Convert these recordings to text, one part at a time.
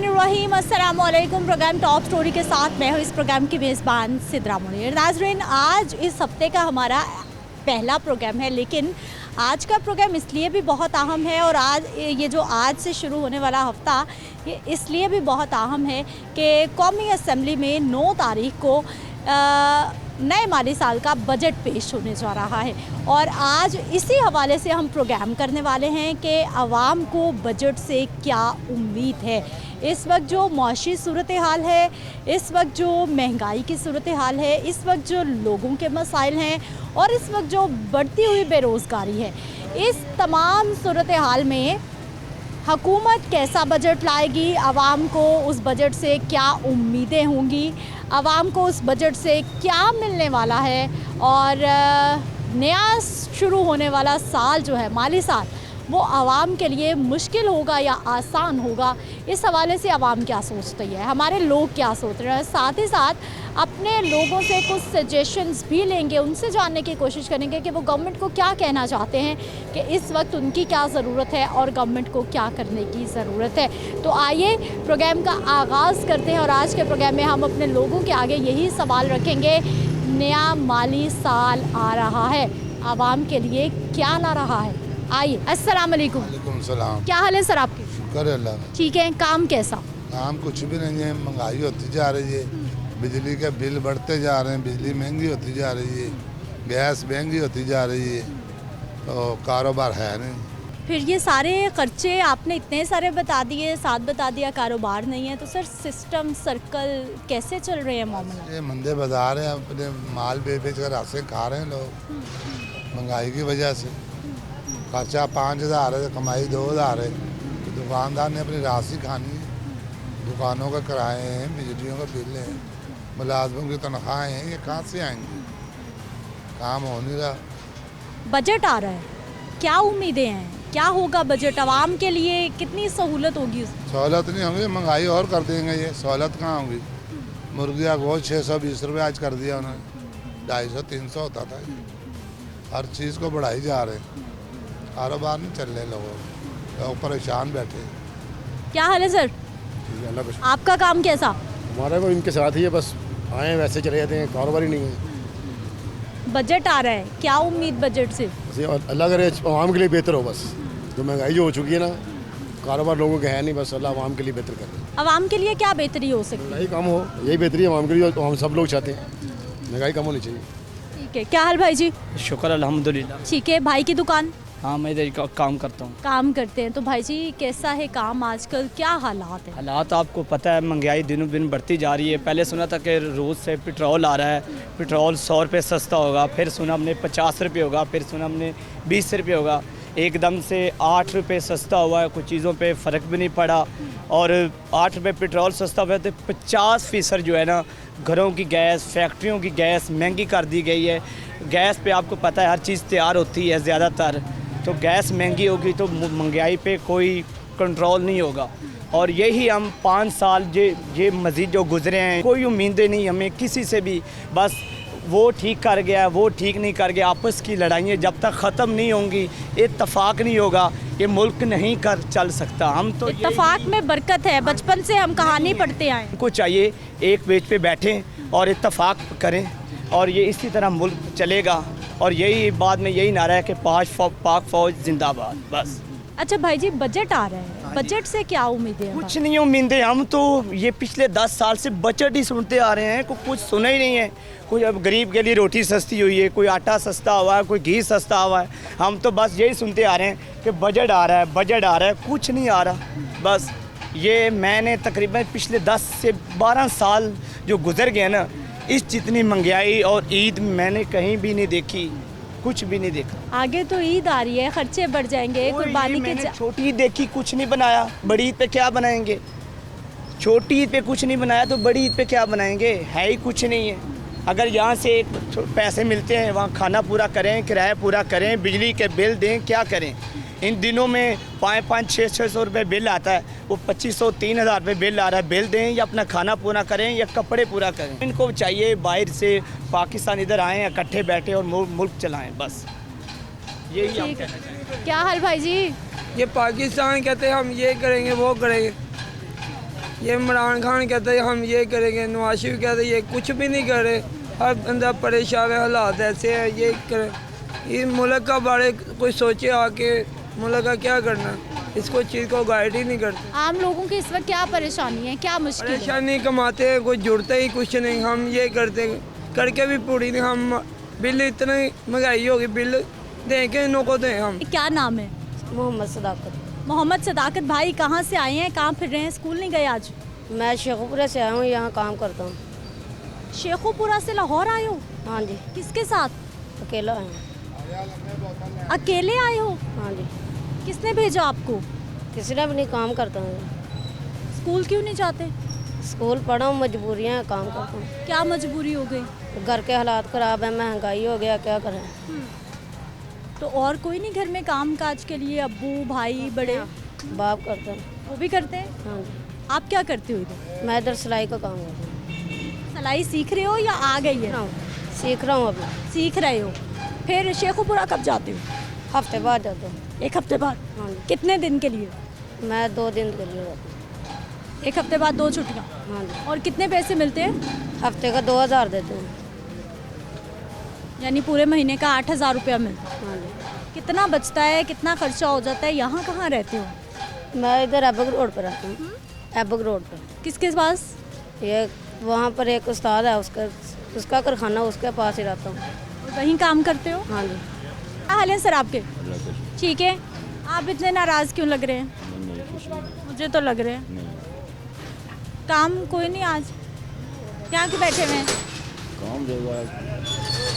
बिस्मिल्लाहिर्रहमानिर्रहीम। अस्सलाम वालेकुम। प्रोग्राम टॉप स्टोरी के साथ मैं हूँ इस प्रोग्राम की मेज़बान सिद्रा मुनीर। नाज़रीन, आज इस हफ्ते का हमारा पहला प्रोग्राम है, लेकिन आज का प्रोग्राम इसलिए भी बहुत अहम है और ये जो आज से शुरू होने वाला हफ़्ता ये इसलिए भी बहुत अहम है कि कौमी असम्बली में 9 तारीख को नए माली साल का बजट पेश होने जा रहा है और आज इसी हवाले से हम प्रोग्राम करने वाले हैं कि आवाम को बजट से क्या उम्मीद है। इस वक्त जो मौशी सूरत हाल है, इस वक्त जो महंगाई की सूरत हाल है, इस वक्त जो लोगों के मसाइल हैं और इस वक्त जो बढ़ती हुई बेरोज़गारी है, इस तमाम सूरत हाल में हुकूमत कैसा बजट लाएगी, आवाम को उस बजट से क्या उम्मीदें होंगी, आवाम को उस बजट से क्या मिलने वाला है और नया शुरू होने वाला साल जो है माली साल, वो आवाम के लिए मुश्किल होगा या आसान होगा, इस हवाले से आवाम क्या सोचती है, हमारे लोग क्या सोच रहे हैं। साथ ही साथ अपने लोगों से कुछ सजेशंस भी लेंगे, उनसे जानने की कोशिश करेंगे कि वो गवर्नमेंट को क्या कहना चाहते हैं कि इस वक्त उनकी क्या ज़रूरत है और गवर्नमेंट को क्या करने की ज़रूरत है। तो आइए प्रोग्राम का आगाज़ करते हैं और आज के प्रोग्राम में हम अपने लोगों के आगे यही सवाल रखेंगे, नया माली साल आ रहा है, आवाम के लिए क्या ला रहा है। आइए। अस्सलाम वालेकुम। वालेकुम सलाम। क्या हाल है सर आपके? शुक्र है अल्लाह का। ठीक है। काम कैसा? काम कुछ भी नहीं है, महंगाई होती जा रही है, बिजली के बिल बढ़ते जा रहे हैं, बिजली महंगी होती जा रही है, गैस महंगी होती जा रही है, तो कारोबार है नहीं। फिर ये सारे खर्चे आपने इतने सारे बता दिए, साथ बता दिया कारोबार नहीं है, तो सर सिस्टम सर्कल कैसे चल रहे हैं मामला? ये मंदे बाजार हैं, अपने माल बेच कर रास्ते खा रहे हैं लोग महंगाई की वजह से। खर्चा 5,000 है, कमाई 2,000 है, तो दुकानदार ने अपनी राशि खानी है। दुकानों का किराए हैं, बिजलियों का बिल है, मुलाजमों की तनख्वाहें हैं, ये कहाँ से आएंगी? काम हो नहीं रहा। बजट आ रहा है, क्या उम्मीदें हैं, क्या होगा बजट, आवाम के लिए कितनी सहूलत होगी? सहूलत नहीं होगी, महंगाई और कर देंगे। ये सहूलत कहाँ होगी? मुर्गी का गोश्त 620 रुपये आज कर दिया उन्होंने, 250-300 होता था। हर चीज़ को बढ़ाई जा रहे हैं, कारोबार नहीं चल रहे, लोग परेशान बैठे। क्या हाल है सर? आपका काम कैसा? हमारा को इनके साथ ही है, बस आए वैसे चले जाते हैं, कारोबार ही नहीं है। बजट आ रहा है, क्या उम्मीद बजट से? अल्लाह करे आवाम के लिए बेहतर हो, बस जो महंगाई जो हो चुकी है ना, कारोबार लोगों के है नहीं, बस अल्लाह आवाम के लिए बेहतर कर रहे हैं। आवाम के लिए क्या बेहतरी हो सकती है? महंगाई कम हो, यही बेहतरी है आवाम के लिए, हम सब लोग चाहते हैं महंगाई कम होनी चाहिए। ठीक है। क्या हाल भाई जी? शुक्र अल्हम्दुलिल्लाह। ठीक है। भाई की दुकान? हाँ, मैं इधर काम करता हूँ। काम करते हैं। तो भाई जी कैसा है काम आजकल, क्या हालात है? हालात आपको पता है, महंगाई दिनों दिन बढ़ती जा रही है। पहले सुना था कि रोज़ से पेट्रोल आ रहा है, पेट्रोल 100 रुपये सस्ता होगा, फिर सुना हमने 50 रुपये होगा, फिर सुना हमने 20 रुपये होगा, एकदम से 8 रुपये सस्ता हुआ है। कुछ चीज़ों पे फ़र्क भी नहीं पड़ा और 8 रुपये पेट्रोल सस्ता हुआ तो 50% जो है ना, घरों की गैस, फैक्ट्रियों की गैस महंगी कर दी गई है। गैस पे आपको पता है हर चीज़ तैयार होती है ज़्यादातर, तो गैस महंगी होगी तो महंगाई पे कोई कंट्रोल नहीं होगा। और यही हम 5 साल ये मज़ीद जो गुजरे हैं, कोई उम्मीदें नहीं हमें किसी से भी, बस वो ठीक कर गया, वो ठीक नहीं कर गया। आपस की लड़ाइयाँ जब तक ख़त्म नहीं होंगी, इत्तफाक नहीं होगा, ये मुल्क नहीं कर चल सकता। हम तो इत्तफाक में बरकत है, बचपन से हम कहानी पढ़ते आए। हमको चाहिए एक पेज पे बैठें और इत्तफाक करें और ये इसी तरह मुल्क चलेगा। और यही बाद में यही नारा है कि पाक फ़ौज जिंदाबाद, बस। अच्छा भाई जी, बजट आ रहा है, बजट से क्या उम्मीदें हैं? कुछ नहीं उम्मीदें, हम तो ये पिछले 10 साल से बजट ही सुनते आ रहे हैं, कुछ सुना ही नहीं है। कोई अब गरीब के लिए रोटी सस्ती हुई है, कोई आटा सस्ता हुआ है, कोई घी सस्ता हुआ है, हम तो बस यही सुनते आ रहे हैं कि बजट आ रहा है, बजट आ रहा है, कुछ नहीं आ रहा। बस ये मैंने तकरीबन पिछले 10 से 12 साल जो गुजर गए ना, इस जितनी महंगाई और ईद मैंने कहीं भी नहीं देखी, कुछ भी नहीं देखा। आगे तो ईद आ रही है, खर्चे बढ़ जाएंगे, कुर्बानी के। छोटी ईद देखी, कुछ नहीं बनाया, बड़ी ईद पे क्या बनाएंगे? छोटी ईद पे कुछ नहीं बनाया तो बड़ी ईद पे क्या बनाएंगे? है ही कुछ नहीं है। अगर यहाँ से पैसे मिलते हैं वहाँ खाना पूरा करें, किराया पूरा करें, बिजली के बिल दें, क्या करें? इन दिनों में 500-600 रुपये बिल आता है, वो 2,500-3,000 रुपये बिल आ रहा है। बिल दें या अपना खाना पूरा करें या कपड़े पूरा करें। इनको चाहिए बाहर से पाकिस्तान इधर आएँ, इकट्ठे बैठे और मुल्क चलाएँ, बस यही हम कहना चाहेंगे। क्या हाल भाई जी? ये पाकिस्तान कहते हैं हम ये करेंगे वो करेंगे, ये इमरान खान कहता है हम ये करेंगे, नवाज शरीफ कहता है ये कुछ भी नहीं कर रहे, हर बंदा परेशान है, हालात ऐसे है, ये करे। इस मुल्क का बारे कोई सोचे आके मुल्क का क्या करना, इसको चीज़ को गाइड ही नहीं करते। आम लोगों की इस वक्त क्या परेशानी है, क्या मुश्किल है? परेशानी कमाते हैं, कोई जुड़ता ही कुछ नहीं, हम ये करते करके भी पूरी नहीं, हम बिल इतनी महंगाई होगी, बिल दें के इन्हों को दें हम। क्या नाम है? मोहम्मद सदाकत। मोहम्मद सदाकत भाई, कहाँ से आए हैं, कहाँ फिर रहे हैं, स्कूल नहीं गए आज? मैं शेखुपुरा से आया हूँ, यहाँ काम करता हूँ। शेखुपुरा से लाहौर आए हो? हाँ जी, किसके साथ? अकेला आया हूँ। अकेले आए हो? हाँ जी, किसने भेजा आपको? किसी ने भी नहीं, काम करता हूँ। स्कूल क्यों नहीं जाते? स्कूल पढ़ा हूँ, मजबूरियाँ हैं, काम करता हूँ। क्या मजबूरी हो गई? घर के हालात ख़राब है, महंगाई हो गया, क्या करें। तो और कोई नहीं घर में काम काज के लिए? अब्बू, भाई, बड़े? बाप करता हूँ। वो भी करते हैं? हाँ जी, आप क्या करते हो इधर? मैं इधर सिलाई का काम करता हूँ। सिलाई सीख रहे हो या आ गई है? सीख रहा हूँ अभी। सीख रहे हो। फिर शेखुपुरा कब जाते हो? हफ्ते बाद जाता हूँ। एक हफ्ते बाद? हाँ जी, कितने दिन के लिए? मैं 2 दिन के लिए जाता हूँ। एक हफ्ते बाद 2 छुट्टियाँ। हाँ जी, और कितने पैसे मिलते हैं? हफ्ते का 2000 देते हैं। यानी पूरे महीने का 8000 रुपया मिलता है। हाँ जी, कितना बचता है, कितना खर्चा हो जाता है? यहाँ कहाँ रहते हो? मैं इधर एबक रोड पर रहता हूँ। एबक रोड पर किसके पास? ये वहाँ पर एक उस्ताद है, उसका कारखाना, उसके पास ही रहता हूँ। और वहीं काम करते हो? हाँ जी, क्या हाल है सर आपके? ठीक है। आप इतने नाराज़ क्यों लग रहे हैं? मुझे तो लग रहे हैं। काम कोई नहीं आज? क्या क्यों बैठे हुए हैं?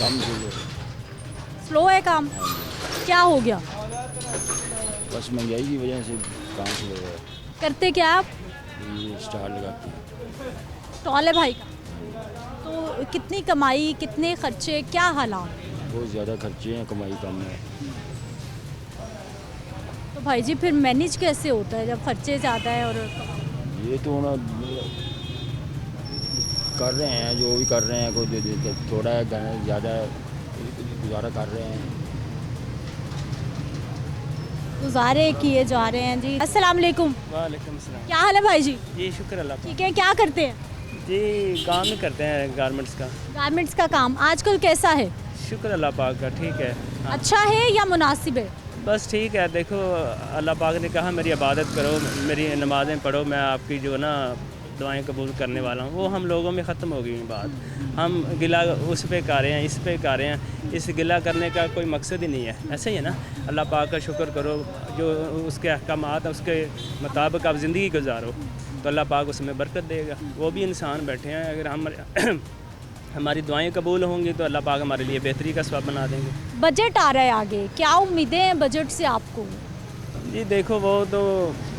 काम स्लो है काम? क्या हो गया? बस महंगाई की वजह से काम शुरू हो गया। करते क्या आप? ये स्टार लगाते हैं। स्टॉल है भाई का? तो कितनी कमाई, कितने खर्चे, क्या हालात? बहुत ज़्यादा खर्चे हैं, कमाई कम है। तो भाई जी फिर मैनेज कैसे होता है जब खर्चे ज़्यादा है? और ये तो ना कर रहे हैं, जो भी कर रहे हैं, कोई थोड़ा है, ज़्यादा गुजारा कर रहे हैं। गुजारे किए जा रहे हैं जी। अस्सलाम वालेकुम। वालेकुम सलाम। क्या हाल है भाई जी? जी शुक्र अल्लाह का। ठीक है। क्या करते हैं? जी काम ही करते हैं गारमेंट्स का। गारमेंट्स का काम आजकल कैसा है? शुक्र अल्लाह पाक का, ठीक है। हाँ। अच्छा है या मुनासिब है? बस ठीक है। देखो अल्लाह पाक ने कहा मेरी इबादत करो, मेरी नमाज़ें पढ़ो, मैं आपकी जो ना दुआएं कबूल करने वाला हूँ। वो हम लोगों में ख़त्म हो गई बात। हम गिला उस पे कर रहे हैं, इस पे कर रहे हैं। इस गिला करने का कोई मकसद ही नहीं है। ऐसे ही है ना, अल्लाह पाक का शुक्र करो, जो उसके अहकामात हैं उसके मुताबिक आप ज़िंदगी गुजारो तो अल्लाह पाक उसमें बरकत देगा। वो भी इंसान बैठे हैं, अगर हम हमारी दुआएं कबूल होंगी तो अल्लाह पाक हमारे लिए बेहतरी का सबब बना देंगे। बजट आ रहा है आगे, क्या उम्मीदें हैं बजट से आपको? जी देखो, वो तो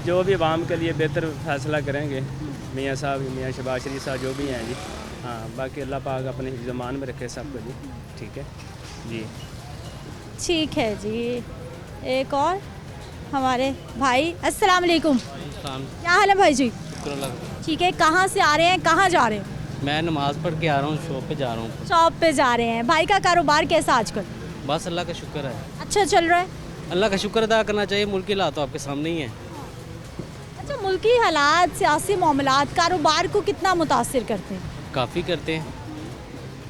जो भी आवाम के लिए बेहतर फैसला करेंगे, मियाँ साहब, मियाँ शहबाज शरीफ साहब जो भी हैं जी। हाँ, बाकी अल्लाह पाक अपने ज़मान में रखे सबको जी। ठीक है जी। ठीक है जी। एक और हमारे भाई, अस्सलाम वालेकुम। क्या हाल है भाई जी? ठीक है। कहाँ से आ रहे हैं, कहाँ जा रहे हैं? मैं नमाज़ पढ़ के आ रहा हूँ, शॉप पे जा रहा हूँ। शॉप पे जा रहे हैं। भाई का कारोबार कैसा आजकल? बस अल्लाह का शुक्र है। अच्छा चल रहा है? अल्लाह का शुक्र अदा करना चाहिए। मुल्क की हालात तो आपके सामने ही है। अच्छा, मुल्की हालात, सियासी मामलात कारोबार को कितना मुतासिर करते हैं? काफ़ी करते हैं।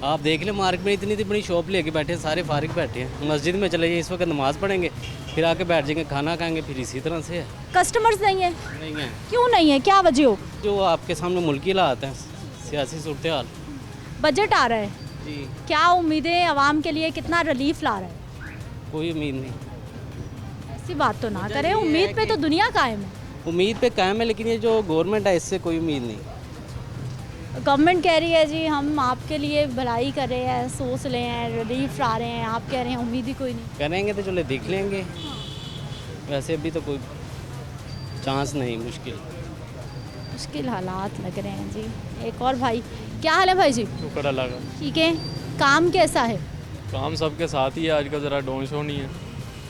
आप देख लें, मार्केट में इतनी बड़ी शॉप लेके बैठे हैं, सारे फारिग बैठे हैं। मस्जिद में चले जाइए, इस वक्त नमाज़ पढ़ेंगे, फिर आके बैठ जाएंगे, खाना खाएंगे, फिर इसी तरह से है। कस्टमर्स नहीं है? नहीं है। क्यों नहीं है, क्या वजह हो? जो आपके सामने मुल्क की हालात हैं, सियासी सूरत हाल। बजट आ रहा है जी, क्या उम्मीदें आवाम के लिए, कितना रिलीफ ला रहा है? कोई उम्मीद नहीं। ऐसी बात तो ना करें, उम्मीद पे तो दुनिया कायम है। उम्मीद पे कायम है, लेकिन ये जो गवर्नमेंट है इससे कोई उम्मीद नहीं। गवर्नमेंट कह रही है जी हम आपके लिए भलाई कर रहे हैं, सोच रहे हैं, रिलीफ ला रहे हैं, आप कह रहे हैं उम्मीद ही कोई नहीं। करेंगे तो चले देख लेंगे, वैसे अभी तो कोई चांस नहीं, मुश्किल हालात लग रहे हैं जी। एक और भाई, क्या हाल है भाई जी? शुक्र अल्लाह का। ठीक है। काम कैसा है? काम सबके साथ ही है, आज का ज़रा डाउन शो नहीं है।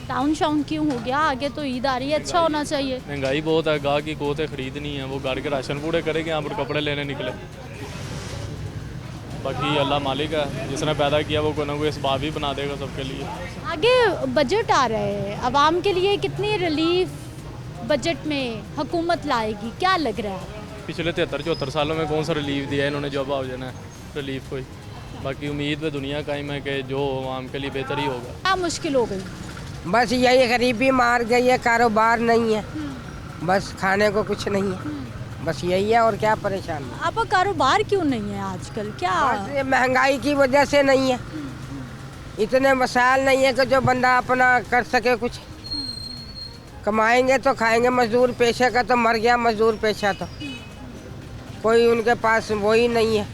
डाउन शाउन क्यों हो गया? आगे तो ईद आ रही है, अच्छा होना चाहिए। महंगाई बहुत है, गाह की कोतें खरीदनी है, वो घर के राशन पूरे करेंगे, यहाँ पर कपड़े लेने निकले। बाकी अल्लाह मालिक है, जिसने पैदा किया वो कोई ना कोई इसबाब ही बना देगा सबके लिए। आगे बजट आ रहा है, आवाम के लिए कितनी रिलीफ बजट में हुकूमत लाएगी, क्या लग रहा है? पिछले 73-74 सालों में कौन सा रिलीफ दिया है इन्होंने, जो अब आ जाना है रिलीफ कोई। बाकी उम्मीद पे दुनिया कायम है कि जो आवाम के लिए बेहतर ही होगा। क्या मुश्किल हो गई? बस यही गरीबी मार गई है, कारोबार नहीं है, बस खाने को कुछ नहीं है, बस यही है। और क्या परेशान है? आपका कारोबार क्यों नहीं है आजकल? क्या बस ये महंगाई की वजह से नहीं है, इतने मसाइल नहीं है कि जो बंदा अपना कर सके कुछ। कमाएंगे तो खाएंगे, मजदूर पेशे का तो मर गया मजदूर पेशा, तो कोई उनके पास वही नहीं है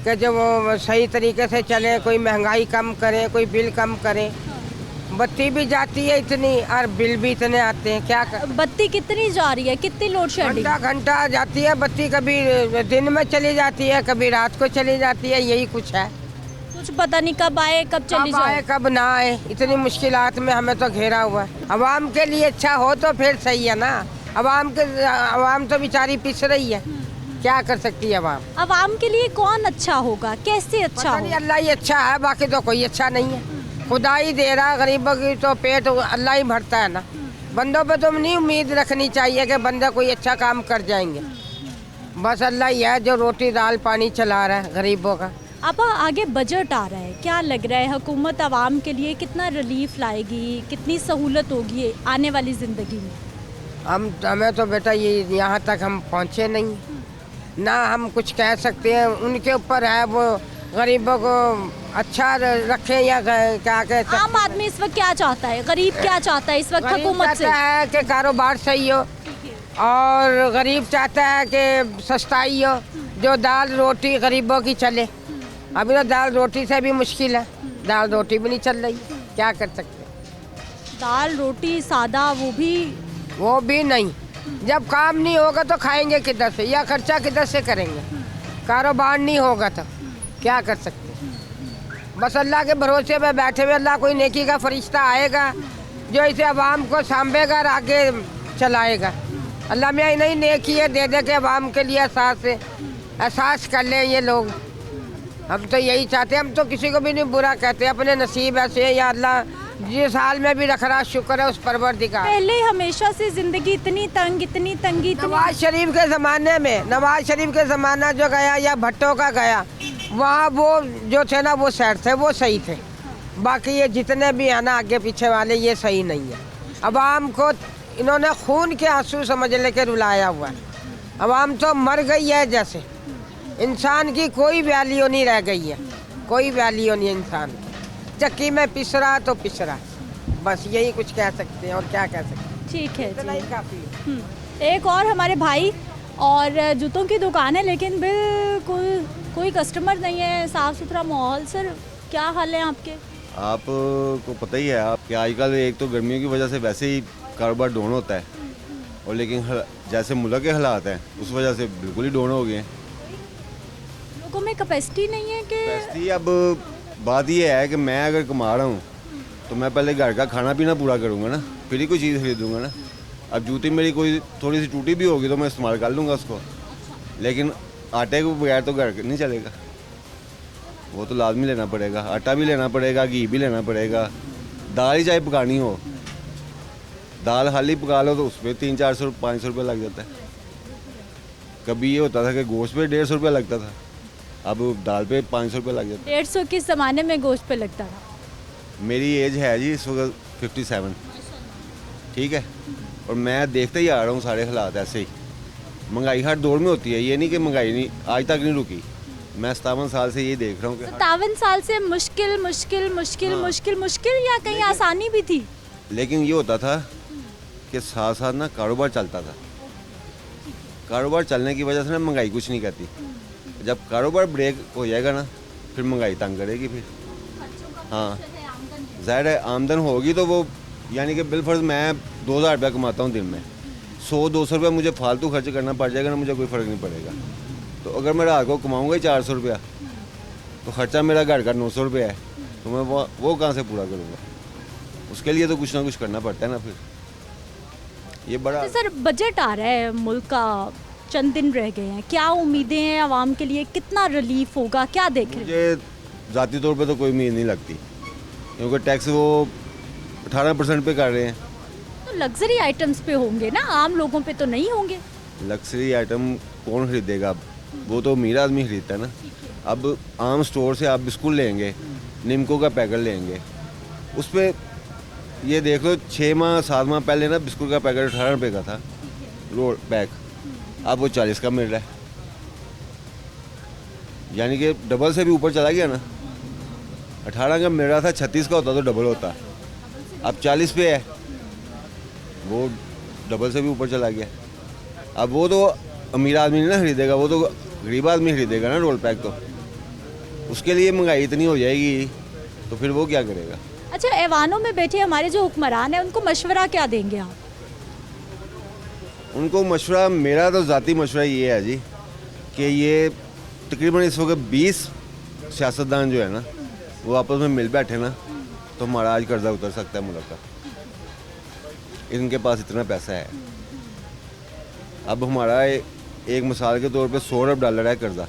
कि जो वो सही तरीके से चले, कोई महंगाई कम करे, कोई बिल कम करे। बत्ती भी जाती है इतनी और बिल भी इतने आते हैं, क्या कर? बत्ती कितनी जा रही है? कितनी लोड शेडिंग? घंटा जाती है बत्ती, कभी दिन में चली जाती है, कभी रात को चली जाती है, यही कुछ है। कुछ पता नहीं कब आए कब चली कब आए जाए। कब ना आए, इतनी मुश्किलात में हमें तो घेरा हुआ है। अवाम के लिए अच्छा हो तो फिर सही है ना। अवाम तो बेचारी पिस रही है, क्या कर सकती है अवाम? अवाम के लिए कौन अच्छा होगा, कैसे अच्छा नहीं, होगा? अल्लाह ही अच्छा है, बाकी तो कोई अच्छा नहीं है। खुदा ही दे रहा, गरीबों की तो पेट अल्लाह ही भरता है ना। बंदों पे तुम नहीं उम्मीद रखनी चाहिए कि बंदे कोई अच्छा काम कर जाएंगे। बस अल्लाह ही है जो रोटी दाल पानी चला रहा है गरीबों का। अब आगे बजट आ रहा है, क्या लग रहा है हुकूमत आवाम के लिए कितना रिलीफ लाएगी, कितनी सहूलत होगी आने वाली ज़िंदगी में? हमें तो बेटा ये यहाँ तक हम पहुँचे नहीं ना, हम कुछ कह सकते हैं। उनके ऊपर है, वो गरीबों को अच्छा रखें या क्या कहते हैं। आम आदमी इस वक्त क्या चाहता है, गरीब क्या चाहता है इस वक्त गरीब हुकूमत से? चाहता है कि कारोबार सही हो, और गरीब चाहता है कि सस्ताई हो, जो दाल रोटी गरीबों की चले। अभी तो दाल रोटी से भी मुश्किल है, दाल रोटी भी नहीं चल रही, क्या कर सकते? दाल रोटी सादा वो भी नहीं। जब काम नहीं होगा तो खाएंगे किधर से, या खर्चा किधर से करेंगे? कारोबार नहीं होगा तो क्या कर सकते? बस अल्लाह के भरोसे पे बैठे हुए, अल्लाह कोई नेकी का फरिश्ता आएगा जो इसे अवाम को सांभेगा और आगे चलाएगा। अल्लाह में नहीं नेकी है दे दे के अवाम के लिए एहसास कर लें ये लोग। हम तो यही चाहते हैं, हम तो किसी को भी नहीं बुरा कहते, अपने नसीब ऐसे है, या अल्लाह जिस हाल में भी रख रहा शुक्र है उस परवरदिगार। पहले हमेशा से जिंदगी इतनी तंगी नवाज शरीफ के ज़माने में, नवाज शरीफ के ज़माना जो गया या भट्टो का गया, वहाँ वो जो थे ना वो सेट थे, वो सही थे। बाकी ये जितने भी है ना आगे पीछे वाले, ये सही नहीं है। अवाम को इन्होंने खून के आंसू समझ लेके रुलाया हुआ है। अवाम तो मर गई है, जैसे इंसान की कोई वैल्यू नहीं रह गई है, कोई वैल्यू नहीं है इंसान की। चक्की में पिस रहा तो पिस रहा, बस यही कुछ कह सकते हैं, और क्या कह सकते हैं। ठीक है इतना ही काफ़ी है। एक और हमारे भाई, और जूतों की दुकान है लेकिन बिल्कुल कोई कस्टमर नहीं है, साफ़ सुथरा माहौल। सर क्या हाल है आपके? आपको पता ही है आप कि आजकल एक तो गर्मियों की वजह से वैसे ही कारोबार डाउन होता है, और लेकिन जैसे मुल्क के हालात हैं उस वजह से बिल्कुल ही डाउन हो गए हैं। लोगों में कैपेसिटी नहीं है कि कैपेसिटी, अब बात ये है कि मैं अगर कमा रहा हूँ तो मैं पहले घर का खाना पीना पूरा करूँगा ना, फिर ही कोई चीज़ खरीदूँगा ना। अब जूती मेरी कोई थोड़ी सी टूटी भी होगी तो मैं इस्तेमाल कर लूँगा उसको, लेकिन आटे के बगैर तो घर नहीं चलेगा, वो तो लाजमी लेना पड़ेगा। आटा भी लेना पड़ेगा, घी भी लेना पड़ेगा। दाल ही चाहे पकानी हो, दाल खाली पका लो तो उस पर 300-400-500 रुपये लग जाता है। कभी ये होता था कि गोश्त पे 150 रुपये लगता था, अब दाल पे 500 रुपये लग जाता है। 150 के ज़माने में गोश्त पे लगता था। मेरी एज है जी इस वक्त 57, ठीक है, और मैं देखते ही आ रहा हूँ सारे हालात ऐसे ही। महंगाई हर दौर में होती है, ये नहीं कि महंगाई नहीं आज तक नहीं रुकी। मैं 57 साल से ये देख रहा हूँ कि 57 साल से मुश्किल या कहीं आसानी भी थी, लेकिन ये होता था कि साथ साथ ना कारोबार चलता था। कारोबार चलने की वजह से ना महंगाई कुछ नहीं करती। जब कारोबार ब्रेक हो जाएगा ना फिर महंगाई तंग करेगी। फिर हाँ ज़ाहिर है आमदन होगी तो वो, यानी कि बिलफर्ज मैं 2000 रुपया कमाता हूँ दिन में, 100-200 रुपया मुझे फालतू खर्च करना पड़ जाएगा ना, मुझे कोई फ़र्क नहीं पड़ेगा। तो अगर मैं रात को कमाऊँगा ही 400 रुपया तो ख़र्चा मेरा घर का 900 रुपया है, तो मैं वो कहाँ से पूरा करूँगा? उसके लिए तो कुछ ना कुछ करना पड़ता है ना। फिर ये बड़ा तो सर बजट आ रहा है मुल्क का, चंद दिन रह गए हैं, क्या उम्मीदें हैं आवाम के लिए, कितना रिलीफ होगा, क्या देख रहे हैं? मुझे ज़ाती तौर पे तो कोई उम्मीद नहीं लगती, क्योंकि टैक्स वो 18% पे कर रहे हैं। तो लग्जरी आइटम्स पे होंगे ना, आम लोगों पे तो नहीं होंगे। लग्जरी आइटम कौन खरीदेगा? अब वो तो अमीर आदमी खरीदता है ना। अब आम स्टोर से आप बिस्कुट लेंगे, निमको का पैकेट लेंगे, उस पर ये देख लो 6 माह 7 माह पहले ना बिस्कुट का पैकेट 18 रुपये का था रोल पैक, अब वो 40 का मिल रहा है, यानी कि डबल से भी ऊपर चला गया ना। 18 का मिल रहा था, 36 का होता तो डबल होता, अब 40 पे है, वो डबल से भी ऊपर चला गया। अब वो तो अमीर आदमी नहीं ना खरीदेगा, वो तो गरीब आदमी खरीदेगा ना रोल पैक, तो उसके लिए महंगाई इतनी हो जाएगी तो फिर वो क्या करेगा? अच्छा, ऐवानों में बैठे हमारे जो हुक्मरान हैं उनको मशवरा क्या देंगे आप? उनको मशवरा, मेरा तो ज़ाती मशवरा ये है जी कि ये तकरीबन इस वक्त 20 सियासतदान जो है ना वो आपस में मिल बैठे ना तो हमारा आज कर्जा उतर सकता है मुल्क का। इनके पास इतना पैसा है। अब हमारा एक मिसाल के तौर पे $100 अरब है कर्जा,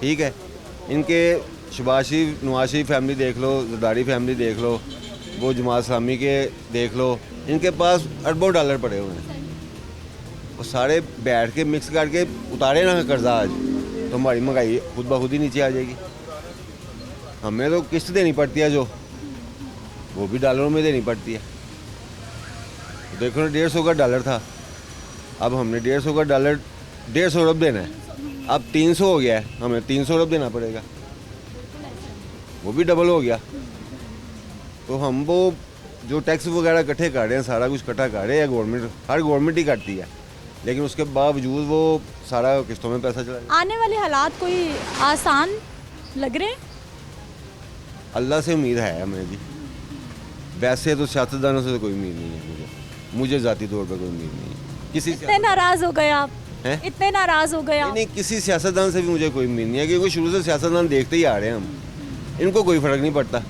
ठीक है। इनके शहबाज शरीफ, नवाज शरीफ फैमिली देख लो, जरदारी फैमिली देख लो, वो जमात इस्लामी के देख लो, इनके पास अरबों डॉलर पड़े हुए हैं। वो सारे बैठ के मिक्स करके उतारे ना कर्जा आज, तो हमारी महंगाई खुद ब खुद ही नीचे आ जाएगी। हमें तो किस्त देनी पड़ती है, जो वो भी डॉलरों में देनी पड़ती है। देखो ना, $150 का डॉलर था, अब हमने $150 का डॉलर 150 अरब देना है, अब 300 हो गया है, हमें 300 अरब देना पड़ेगा, वो भी डबल हो गया। तो हम वो जो टैक्स वगैरह इकट्ठे कर रहे हैं, सारा कुछ इकट्ठा कर रहे हैं, गवर्नमेंट, हर गवर्नमेंट ही करती है, लेकिन उसके बावजूद वो सारा किस्तों में पैसा चला जाए। आने वाले हालात कोई आसान लग रहे हैं? अल्लाह से उम्मीद है हमें जी, वैसे तो सियासतदानों से तो कोई उम्मीद नहीं है मुझे ज़ाती तौर पर कोई उम्मीद नहीं है। किसी इतने नाराज़ हो गए आप? इतने नाराज़ हो गए आप? नहीं, किसी सियासतदान से भी मुझे कोई उम्मीद नहीं है, क्योंकि शुरू से सियासतदान देखते ही आ रहे हैं हम, इनको कोई फ़र्क नहीं पड़ता।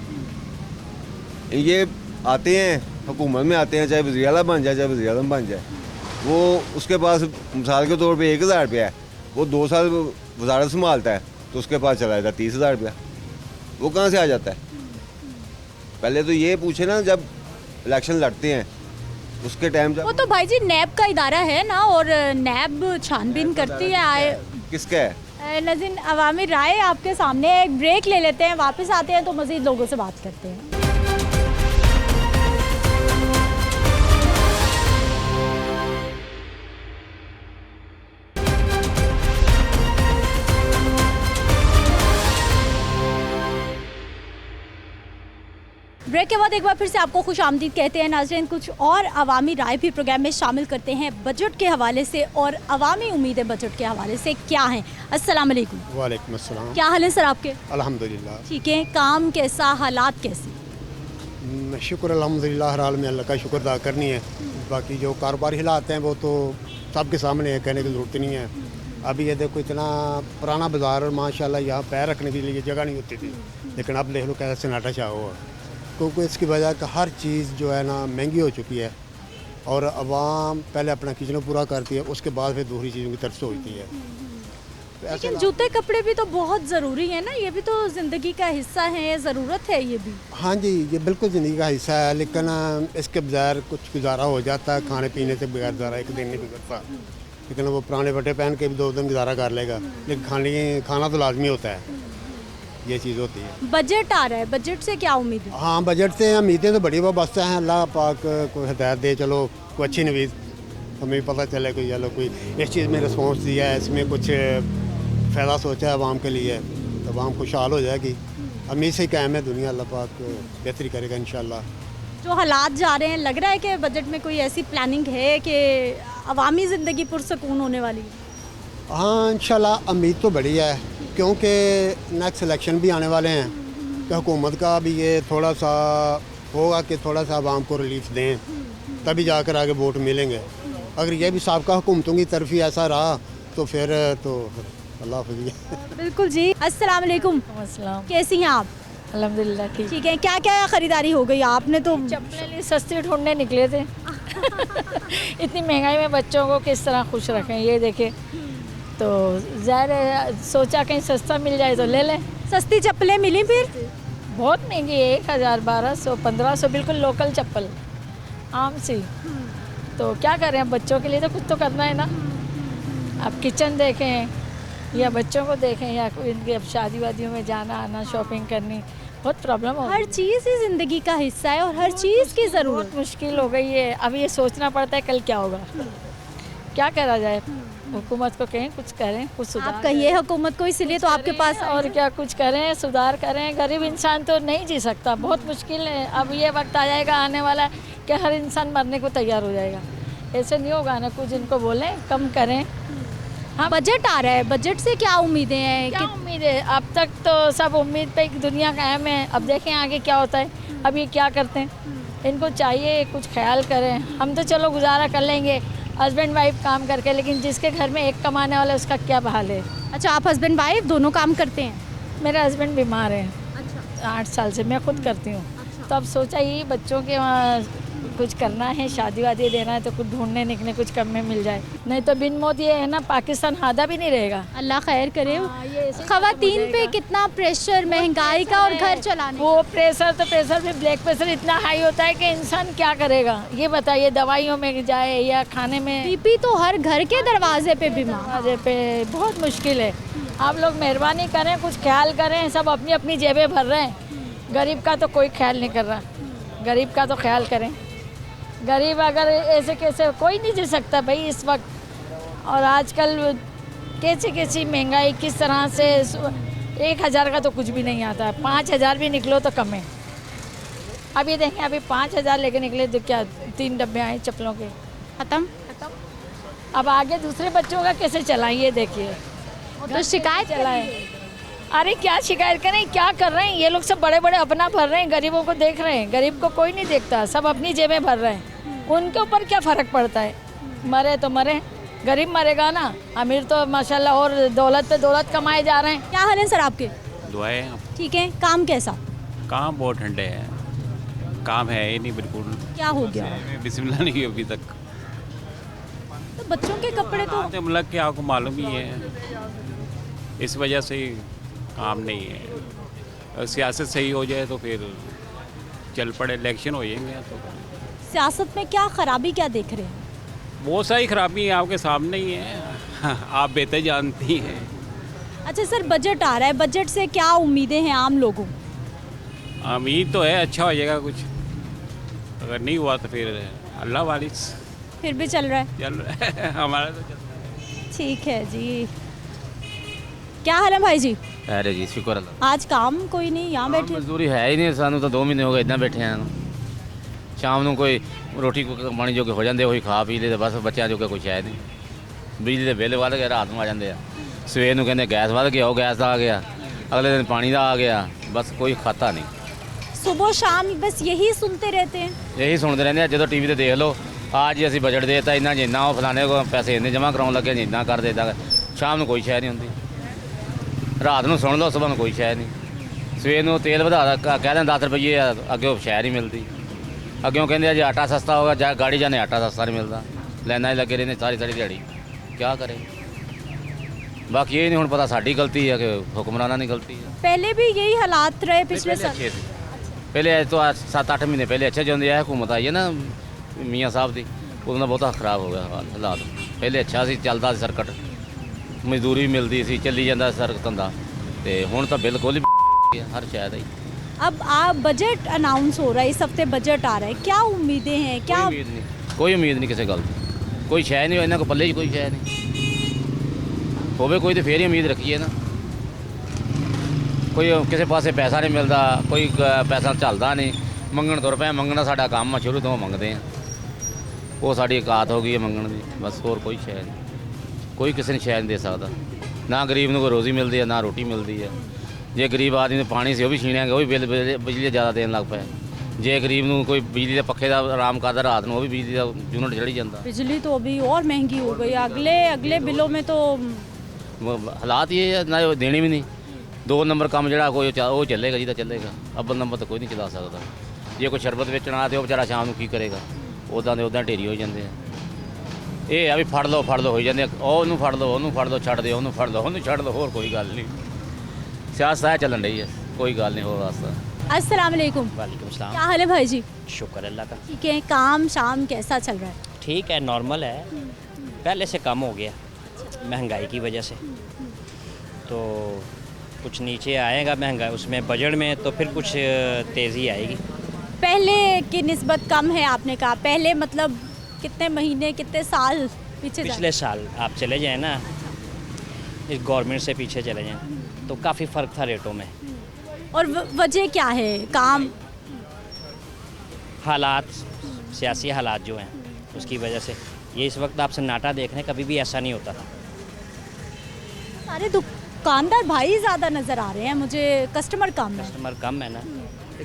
ये आते हैं हुकूमत में, आते हैं, चाहे वज़ीर आला बन जाए, चाहे वज़ीर आज़म बन जाए, वो उसके पास मिसाल के तौर पे 1000 रुपया है, वो 2 साल वजारत संभालता है तो उसके पास चला जाता है 30,000 रुपया। वो कहाँ से आ जाता है? पहले तो ये पूछे ना, जब इलेक्शन लड़ते हैं उसके टाइम, जब वो तो भाई जी नैब का इदारा है ना, और नैब छानबीन करती है। किसका है? नज़ीन, अवामी राय आपके सामने। एक ब्रेक ले लेते हैं, वापस आते हैं तो मज़ीद लोगों से बात करते हैं। ब्रेक के बाद एक बार फिर से आपको खुश आमदीद कहते हैं नाज़रीन। कुछ और अवामी राय भी प्रोग्राम में शामिल करते हैं बजट के हवाले से, और अवामी उम्मीदें बजट के हवाले से क्या हैं। अस्सलाम वालेकुम। वालेकुम अस्सलाम। क्या हाल है सर आपके? अल्हम्दुलिल्लाह ठीक है। काम कैसा, हालात कैसे? शुक्र अल्हम्दुलिल्लाह, हर हाल में अल्लाह का शुक्र अदा करनी है। बाकी जो कारोबारी हालात हैं वो तो सबके सामने है, कहने की ज़रूरत नहीं है। अभी ये देखो, इतना पुराना बाज़ार, माशाल्लाह यहाँ पैर रखने के लिए जगह नहीं होती थी, लेकिन अब देख लो कैसा सन्नाटा छा हुआ, क्योंकि इसकी वजह का हर चीज़ जो है ना महंगी हो चुकी है, और आवाम पहले अपना किचन पूरा करती है, उसके बाद फिर दूसरी चीज़ों की तरफ सोचती है। लेकिन जूते कपड़े भी तो बहुत ज़रूरी है ना, ये भी तो ज़िंदगी का हिस्सा है, ज़रूरत है ये भी। हाँ जी, ये बिल्कुल ज़िंदगी का हिस्सा है, लेकिन इसके बगैर कुछ गुजारा हो जाता है, खाने पीने से बगैर गुजारा एक दिन नहीं गुजरता। लेकिन वो पुराने बट्टे पहन के भी 2 दिन गुजारा कर लेगा, लेकिन खाना तो लाजमी होता है, ये चीज़ होती है। बजट आ रहा है, बजट से क्या उम्मीद है? हाँ, बजट से उम्मीदें तो बड़ी वाबस्ता हैं। अल्लाह पाक को हिदायत दे, चलो कोई अच्छी नवीद हमें पता चले, कोई चलो कोई इस चीज़ में रिस्पॉन्स दिया है, इसमें कुछ फ़ायदा सोचा है आवाम के लिए, तो आवाम खुशहाल हो जाएगी। उम्मीद से कायम है दुनिया, अल्लाह पाक बेहतरी करेगा इंशाल्लाह। जो हालात जा रहे हैं, लग रहा है कि बजट में कोई ऐसी प्लानिंग है कि अवामी ज़िंदगी पुरसकून होने वाली है? हाँ, इंशाल्लाह उम्मीद तो बड़ी है, क्योंकि नेक्स्ट इलेक्शन भी आने वाले हैं, तो हुकूमत का भी ये थोड़ा सा होगा कि थोड़ा सा आवाम को रिलीफ दें, तभी जाकर आगे वोट मिलेंगे। अगर ये भी साबका हुकूमतों की तरफ ही ऐसा रहा तो फिर तो अल्लाह हाफ़िज़। बिल्कुल जी। अस्सलाम वालेकुम। अस्सलाम। कैसी हैं आप? अल्हम्दुलिल्लाह ठीक। ठीक है। क्या क्या खरीदारी हो गई आपने? तो चप्पलें लिए सस्ती ढूंढने निकले थे। इतनी महंगाई में बच्चों को किस तरह खुश रखें, ये देखें, तो ज़ाहिर है सोचा कहीं सस्ता मिल जाए तो ले लें। सस्ती चप्पलें मिली फिर? बहुत महंगी है, 1000, 1200, 1500, बिल्कुल लोकल चप्पल आम सी। तो क्या करें, बच्चों के लिए तो कुछ तो करना है ना। आप किचन देखें या बच्चों को देखें या कोई इनके अब शादी वादियों में जाना आना शॉपिंग करनी बहुत प्रॉब्लम हो हर चीज़ ही ज़िंदगी का हिस्सा है और हर चीज़ की ज़रूरत। बहुत मुश्किल हो गई है। अब ये सोचना पड़ता है कल क्या होगा, क्या करा जाए। हुकूमत को कहें कुछ करें, कुछ सुधार आप कहिए हुकूमत को, इसीलिए तो आपके पास और क्या कुछ करें, सुधार करें। गरीब इंसान तो नहीं जी सकता, बहुत मुश्किल है। अब ये वक्त आ जाएगा आने वाला कि हर इंसान मरने को तैयार हो जाएगा। ऐसे नहीं होगा ना, कुछ इनको बोलें कम करें। हाँ, बजट आ रहा है, बजट से क्या उम्मीदें हैं? क्या उम्मीद है? अब तक तो सब उम्मीद पे दुनिया कायम है। अब देखें आगे क्या होता है। अब ये क्या करते हैं, इनको चाहिए कुछ ख्याल करें। हम तो चलो गुजारा कर लेंगे हस्बैंड वाइफ काम करके, लेकिन जिसके घर में एक कमाने वाला है उसका क्या हाल है। अच्छा, आप हस्बैंड वाइफ दोनों काम करते हैं? मेरे हस्बैंड बीमार हैं। अच्छा। 8 साल से मैं खुद करती हूँ। अच्छा। तो अब सोचा ये बच्चों के वहाँ कुछ करना है, शादी वादी देना है तो कुछ ढूंढने निकले कुछ कम में मिल जाए, नहीं तो बिन मौत ये है ना पाकिस्तान आधा भी नहीं रहेगा। अल्लाह खैर करे। खवातीन पे कितना प्रेशर महंगाई का और घर चलाने, वो प्रेशर तो प्रेशर भी ब्लड प्रेशर इतना हाई होता है कि इंसान क्या करेगा ये बताइए। दवाइयों में जाए या खाने में, बीपी तो हर घर के दरवाजे पे बीमार, दरवाजे पे बहुत मुश्किल है। आप लोग मेहरबानी करें, कुछ ख्याल करें। सब अपनी अपनी जेबें भर रहे हैं, गरीब का तो कोई ख्याल नहीं कर रहा। गरीब का तो ख्याल करें। गरीब अगर ऐसे कैसे कोई नहीं जी सकता भाई इस वक्त। और आजकल कैसी महंगाई किस तरह से 1000 का तो कुछ भी नहीं आता, 5000 भी निकलो तो कम है। अभी देखें अभी 5000 लेके निकले तो क्या 3 डब्बे आए चप्पलों के, ख़त्म। अब आगे दूसरे बच्चों का कैसे चलाएं ये देखिए। तो शिकायत चलाएं। अरे क्या शिकायत करें, क्या कर रहे हैं ये लोग। सब बड़े बड़े अपना भर रहे हैं, गरीबों को देख रहे हैं। गरीब को कोई नहीं देखता, सब अपनी जेबें भर रहे हैं। उनके ऊपर क्या फ़र्क पड़ता है, मरे तो मरे, गरीब मरेगा ना। अमीर तो माशाल्लाह और दौलत पे दौलत कमाए जा रहे हैं। क्या हाल है सर आपके? दुआएं ठीक है। काम कैसा? काम बहुत ठंडे हैं, काम है ही नहीं बिल्कुल। क्या हो गया? बिस्मिल्लाह नहीं हुई अभी तक। तो बच्चों के कपड़े तो मतलब कि आपको मालूम ही है, इस वजह से ही काम नहीं है। सियासत सही हो जाए तो फिर चल पड़े, इलेक्शन हो जाएंगे तो। सियासत में क्या खराबी क्या देख रहे हैं? बहुत सारी खराबी आपके सामने ही है, आप बेहतर जानती हैं। अच्छा सर, बजट आ रहा है, बजट से क्या उम्मीदें हैं आम लोगों? उम्मीद तो है अच्छा हो जाएगा कुछ, अगर नहीं हुआ तो फिर अल्लाह वारिस। फिर भी चल रहा है? चल रहा है हमारा तो चल रहा है। ठीक है जी। क्या हाल है भाई जी? अरे जी शुक्र अल्लाह। आज काम कोई नहीं, यहाँ बैठे? मजदूरी है ही नहीं, सानू तो 2 महीने हो गए इतना बैठे हैं। शाम को कोई रोटी पानी जो हो जाते वही खा पी लेते, बस बच्चों जो कुछ है नहीं। बिजली के बिल वध गए, रात में आ जाते हैं। सवेर को कहते गैस वध गया, वो गैस का आ गया, अगले दिन पानी का आ गया, बस कोई खाता नहीं। सुबह शाम बस यही सुनते रहते हैं? यही सुनते रहते हैं। जो टीवी ते देख लो, आज ही असी बजट देता इन्ना जिन्ना, वो फलाने को पैसे इन्ने जमा कराने लगे जिन्ना कर देता। शाम को कोई शह नहीं होती, रात को सुन लो, सुबह में कोई शह नहीं। सवेर को तेल वधा कह दें 10 रुपये, अगे शह नहीं मिलती। अग्यों कहते जो आटा सस्ता होगा, जा गाड़ी जाने आटा सस्ता नहीं मिलता, लाइना ही लगे रहने सारी दिहाड़ी। क्या करें, बाकी ये नहीं हूँ पता साड़ी गलती है कि हुक्मराना की गलती है। पहले भी यही हालात रहे पिछले साल? अच्छे थे पहले, तो 7-8 महीने पहले अच्छे जो है हुकूमत आई है ना मियाँ साहब की, उतना बहुत खराब हो गया हालात। पहले अच्छा सी चलता सर्कट, मजदूरी भी मिलती सी, चली जाता सर धंधा, तो हूँ तो बिल्कुल ही हर शायद ही। अब आप बजट अनाउंस हो रहा है, इस हफ्ते बजट आ रहा है, क्या उम्मीदें हैं? क्या कोई उम्मीद नहीं किसी गल, कोई शह नहीं, इन्होंने को पल्ले ही कोई शह नहीं होवे, कोई तो फिर ही उम्मीद रखिए ना। कोई किसी पासे पैसा नहीं मिलता, कोई पैसा चलता नहीं, मंगण तुर पे, मंगना साडा काम शुरू तो मंगते हैं, वो साड़ी औकात हो गई है मंगण की, बस होर कोई शह नहीं। कोई किसी ने शह नहीं दे सकता, ना गरीब को कोई रोज़ी मिलती है, ना रोटी मिलती है। जे गरीब आदमी ने पानी से वो भी छीणियाँगे, वो भी बिल बिजली ज़्यादा देने लग पाए। जे गरीब को कोई बिजली के पखे का आराम करता रात को, वो भी बिजली का यूनिट चढ़ी जाता। बिजली तो अभी और महंगी हो गई, अगले बिलों में तो हालात ये है, ना देनी भी नहीं। 2 नंबर काम जो कोई वो चलेगा जी, तो चलेगा। अव्वल नंबर तो कोई नहीं चला सकता। जे कोई शरबत बेचना तो बेचारा शाम को की करेगा, उदा के उदा ढेरी हो जाते हैं। ये है भी फड़ लो हो जाते, ਉਹਨੂੰ ਫੜ ਲਓ, ਉਹਨੂੰ ਫੜ ਲਓ, ਛੱਡ ਦਿਓ, ਉਹਨੂੰ ਫੜ ਲਓ, ਉਹਨੂੰ ਛੱਡ ਲਓ, ਹੋਰ कोई गल नहीं। सियासत है चलन रही है, कोई गल नहीं हो वास्ता। अस्सलाम वालेकुम। वालेकुम सलाम। क्या हाल है भाई जी? शुक्र अल्लाह का। ठीक है। काम शाम कैसा चल रहा है? ठीक है, नॉर्मल है, पहले से कम हो गया। महंगाई की वजह से, तो कुछ नीचे आएगा महंगा उसमें बजट में, तो फिर कुछ तेज़ी आएगी। पहले की निस्बत कम है आपने कहा, पहले मतलब कितने महीने कितने साल पीछे पिछले साल आप चले जाएँ ना, इस गवर्नमेंट से पीछे चले जाएँ तो काफ़ी फ़र्क था रेटों में। और वजह क्या है? काम, हालात, सियासी हालात जो हैं उसकी वजह से ये इस वक्त आप सन्नाटा देख रहे हैं, कभी भी ऐसा नहीं होता था। सारे दुकानदार भाई ज़्यादा नज़र आ रहे हैं मुझे, कस्टमर कम है। कस्टमर कम है ना,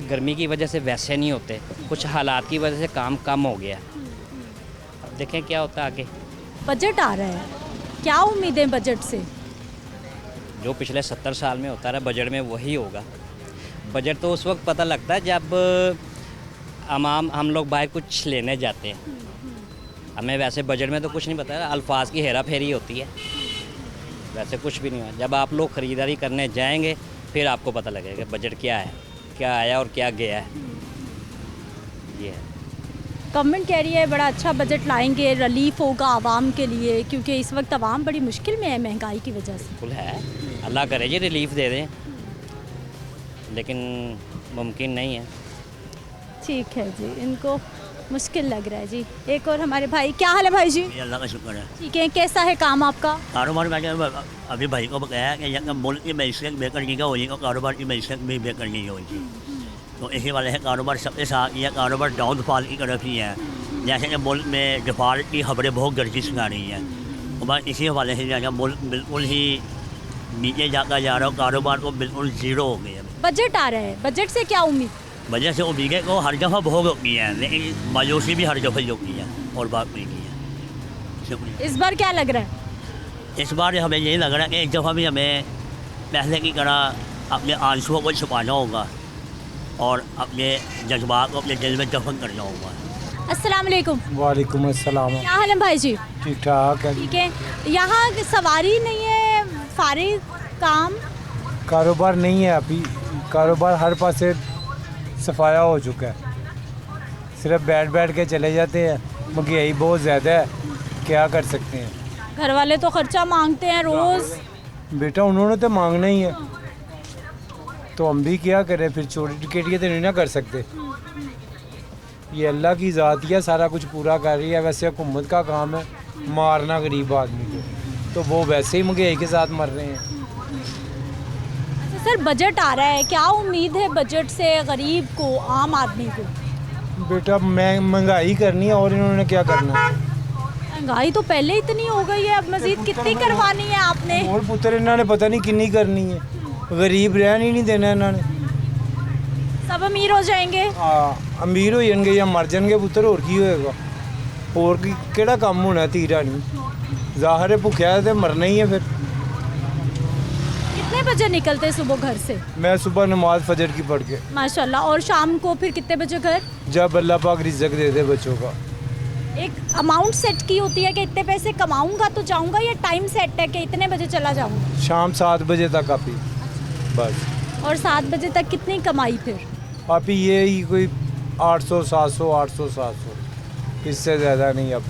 गर्मी की वजह से वैसे नहीं होते, कुछ हालात की वजह से काम कम हो गया। अब देखें क्या होता है आगे। बजट आ रहा है, क्या उम्मीदें बजट से? जो पिछले 70 साल में होता रहा बजट में वही होगा। बजट तो उस वक्त पता लगता है जब हम लोग बाहर कुछ लेने जाते हैं, हमें वैसे बजट में तो कुछ नहीं पता, अल्फाज की हेरा फेरी होती है, वैसे कुछ भी नहीं हुआ। जब आप लोग ख़रीदारी करने जाएंगे फिर आपको पता लगेगा बजट क्या है, क्या आया और क्या गया है। ये है, गवर्नमेंट कह रही है बड़ा अच्छा बजट लाएंगे, रिलीफ होगा आवाम के लिए, क्योंकि इस वक्त आवाम बड़ी मुश्किल में है महंगाई की वजह से। बिल्कुल है, अल्लाह करे जी रिलीफ दे दें, लेकिन मुमकिन नहीं है। ठीक है जी, इनको मुश्किल लग रहा है जी। एक और हमारे भाई, क्या हाल है भाई जी? अल्लाह का शुक्र है। ठीक है, कैसा है काम आपका? कारोबार मैंने अभी भाई को बताया कि यहाँ मुल्क की मैसियत बेहतर की होगी और कारोबार की मैसियत भी बेहतर की होगी, तो इसी वाले है कारोबार सबके साथ यह कारोबार डाउनफॉल की तरफ ही है। जैसे कि मुल्क में डिफॉल्ट की खबरें बहुत गर्जी सुना रही हैं, तो बस इसी हवाले से जो मुल्क बिल्कुल ही नीचे जाता जा रहा है, कारोबार को बिल्कुल ज़ीरो हो गया। बजट आ रहा है, बजट से क्या उम्मीद? वजह से उम्मीदें को हर दफ़ा बहुत होती है, लेकिन मायूसी भी हर दफ़ा होती है और बात नहीं की है। शुक्रिया। इस बार क्या लग रहा है? इस बार हमें यही लग रहा है कि एक दफ़ा भी हमें पहले की तरह अपने आंसुओं को छुपाना होगा और अपने जज्बात को अपने दिल में दफन करना होगा। अस्सलाम वालेकुम। वालेकुम अस्सलाम। क्या हाल है भाई जी? ठीक ठाक है। ठीक है, यहाँ सवारी नहीं है, फारिग काम कारोबार नहीं है अभी, कारोबार हर पास से सफाया हो चुका है, सिर्फ बैठ बैठ के चले जाते हैं, महंगाई बहुत ज़्यादा है, क्या कर सकते हैं। घर वाले तो खर्चा मांगते हैं रोज़। बेटा उन्होंने तो मांगना ही है, तो हम भी क्या करें, फिर चोरी टिकट तो नहीं ना कर सकते। ये अल्लाह की ज़ात है, सारा कुछ पूरा कर रही है। वैसे हुकूमत का काम है मारना गरीब आदमी को, तो वो वैसे ही महंगाई के साथ मर रहे हैं। अच्छा सर, बजट आ रहा है, क्या उम्मीद है बजट से गरीब को, आम आदमी को? बेटा महंगाई करनी है और इन्होंने क्या करना है? महंगाई तो पहले इतनी हो गई है, अब मजीद कितनी करवानी है आपने? और पुत्र इन्होंने पता नहीं कितनी करनी है, गरीब रहने ही नहीं देना इन्होंने। सब अमीर हो जाएंगे? हाँ, अमीर हो जाएंगे या मर जाएंगे पुत्र, और की होएगा, और की केड़ा काम होना है? तीरा नहीं, जाहिर है भुखिया है तो मरना ही है। फिर कितने बजे निकलते सुबह घर से? मैं सुबह नमाज फजर की पढ़ के। माशाल्लाह। और शाम को फिर कितने बजे घर? जब अल्लाह पाक रिज़्क़ दे दे बच्चों का। एक अमाउंट सेट की होती है कि इतने पैसे कमाऊंगा तो जाऊंगा, या टाइम सेट है कि इतने बजे चला जाऊंगा? शाम 7 बजे तक आप ही बस। और 7 बजे तक कितनी कमाई फिर? आप ये ही कोई 800 700 800 700, इससे ज़्यादा नहीं। अब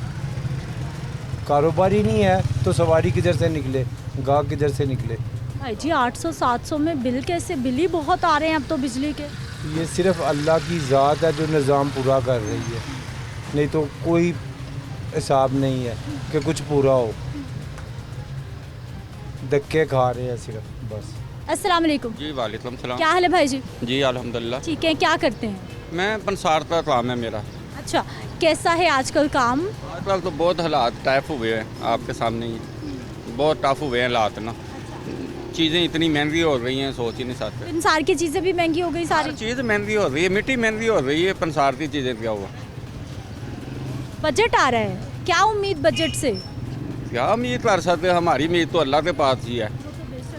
कारोबार ही नहीं है तो सवारी किधर से निकले, गाहक किधर से निकले? भाई जी 800 700 में बिल कैसे? बिल ही बहुत आ रहे हैं अब तो बिजली के। ये सिर्फ अल्लाह की ज़ात है जो निज़ाम पूरा कर रही है, नहीं तो कोई हिसाब नहीं है कि कुछ पूरा हो। धक्के खा रहे हैं सिर्फ बस। अस्सलाम वालेकुम। जी वालेकुम सलाम। क्या हाल है भाई जी? जी अल्हम्दुलिल्लाह। ठीक है, क्या करते हैं? मैं पंसार का काम है मेरा। अच्छा, कैसा है आजकल काम? आजकल तो बहुत हालात टफ हुए हैं, आपके सामने ही बहुत टफ हुए हैं हालात ना। चीज़ें इतनी महंगी हो रही हैं, सोच ही नहीं सकते। पंसार की चीज़ें भी महंगी हो गई सारी? चीज़ महंगी हो रही है, मिट्टी महंगी हो रही है, पंसार की चीज़ें क्या हुआ। बजट आ रहा है, क्या उम्मीद बजट से? क्या उम्मीद कर सकते, हमारी उम्मीद तो अल्लाह के पास ही है।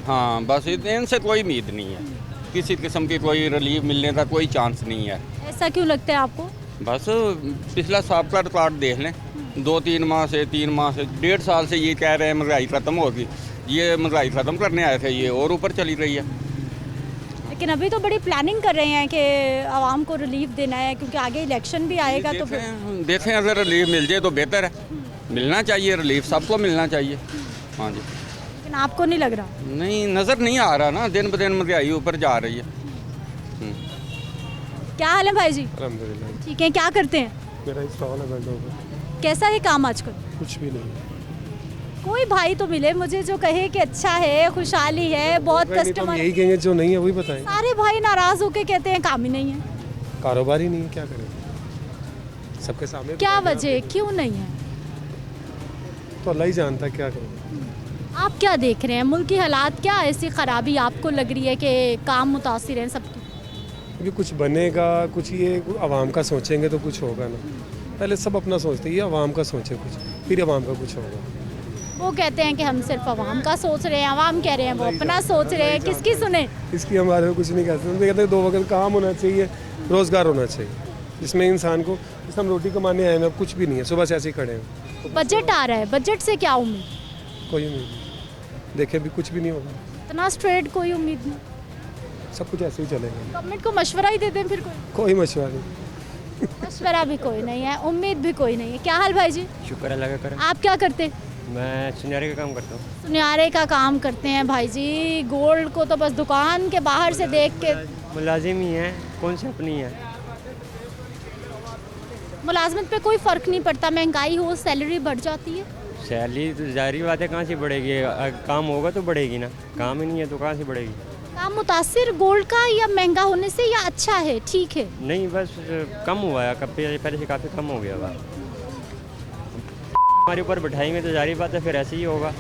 हाँ बस इनसे कोई उम्मीद नहीं है, किसी किस्म की कोई रिलीफ मिलने का कोई चांस नहीं है। ऐसा क्यों लगता है आपको? बस पिछला साल का रिकॉर्ड देख लें, 2-3 माह से 3 माह से 1.5 साल से ये कह रहे हैं महंगाई ख़त्म होगी, ये महंगाई ख़त्म करने आए थे, ये और ऊपर चली रही है। लेकिन अभी तो बड़ी प्लानिंग कर रहे हैं कि आवाम को रिलीफ देना है, क्योंकि आगे इलेक्शन भी आएगा। तो फिर देखें अगर रिलीफ मिल जाए तो बेहतर है, मिलना चाहिए रिलीफ, सबको मिलना चाहिए। हाँ जी। लेकिन आपको नहीं लग रहा? नहीं, नज़र नहीं आ रहा ना, दिन ब दिन महंगाई ऊपर जा रही है। क्या हाल है भाई जी? अल्हम्दुलिल्लाह ठीक है, क्या करते हैं? मेरा स्टॉल है बैंडों का। कैसा है काम आजकल? कुछ भी नहीं। कोई भाई तो मिले मुझे जो कहे कि अच्छा है, खुशहाली है, बहुत तो हम कस्टमर। यही कहेंगे, जो नहीं है वही बताएं। सारे भाई नाराज होके कहते हैं काम ही नहीं है। कारोबार ही नहीं है, क्या करें, सबके सामने। क्या वजह, क्यों नहीं है? तो अल्लाह ही जानता है, क्या करें। आप क्या देख रहे हैं, मुल्क की हालात क्या ऐसी खराबी आपको लग रही है कि काम मुतासिर हैं सबकी? अभी कुछ बनेगा, कुछ ये आवाम का सोचेंगे तो कुछ होगा ना। पहले सब अपना सोचते हैं, ये आवाम का सोचे कुछ, फिर आवाम का कुछ होगा। वो कहते हैं कि हम सिर्फ आवाम का सोच रहे हैं, आवाम कह रहे हैं वो अपना सोच रहे हैं, किसकी सुने? इसकी हमारे में कुछ नहीं कहते। हम कहते हैं 2 वक्त काम होना चाहिए, रोज़गार होना चाहिए, जिसमें इंसान को, जिस हम रोटी कमाने आए ना, कुछ भी नहीं है, सुबह से ऐसे ही खड़े हैं। बजट आ रहा है, बजट से क्या उम्मीद? कोई उम्मीद नहीं, देखे अभी कुछ भी नहीं होगा। इतना स्ट्रेट कोई उम्मीद नहीं, सब कुछ ऐसे ही चलेगा। गवर्नमेंट को मशवरा ही देते हैं फिर कोई मशवरा नहीं। मशवरा भी कोई नहीं है, उम्मीद भी कोई नहीं है। क्या हाल भाई जी? शुक्र अल्लाह का करें। आप क्या करते हैं? मैं सुनियारे का काम करता हूँ। सुनियारे का काम करते हैं भाई जी। गोल्ड को तो बस दुकान के बाहर से देख के। मुलाजिम ही है, कौन सी अपनी है। मुलाजमत पे कोई फ़र्क नहीं पड़ता, महंगाई हो, सैलरी बढ़ जाती है। सैलरी तो जारी बात है, कहाँ से बढ़ेगी, काम होगा तो बढ़ेगी ना, काम ही नहीं है तो कहाँ से बढ़ेगी। काम मुतासिर गोल्ड का या महंगा होने से, या अच्छा है, ठीक है? नहीं, बस कम हुआ है, पहले से काफ़ी कम हो गया हुआ। हमारे ऊपर बैठाएंगे तो जारी बात है फिर ऐसे ही होगा,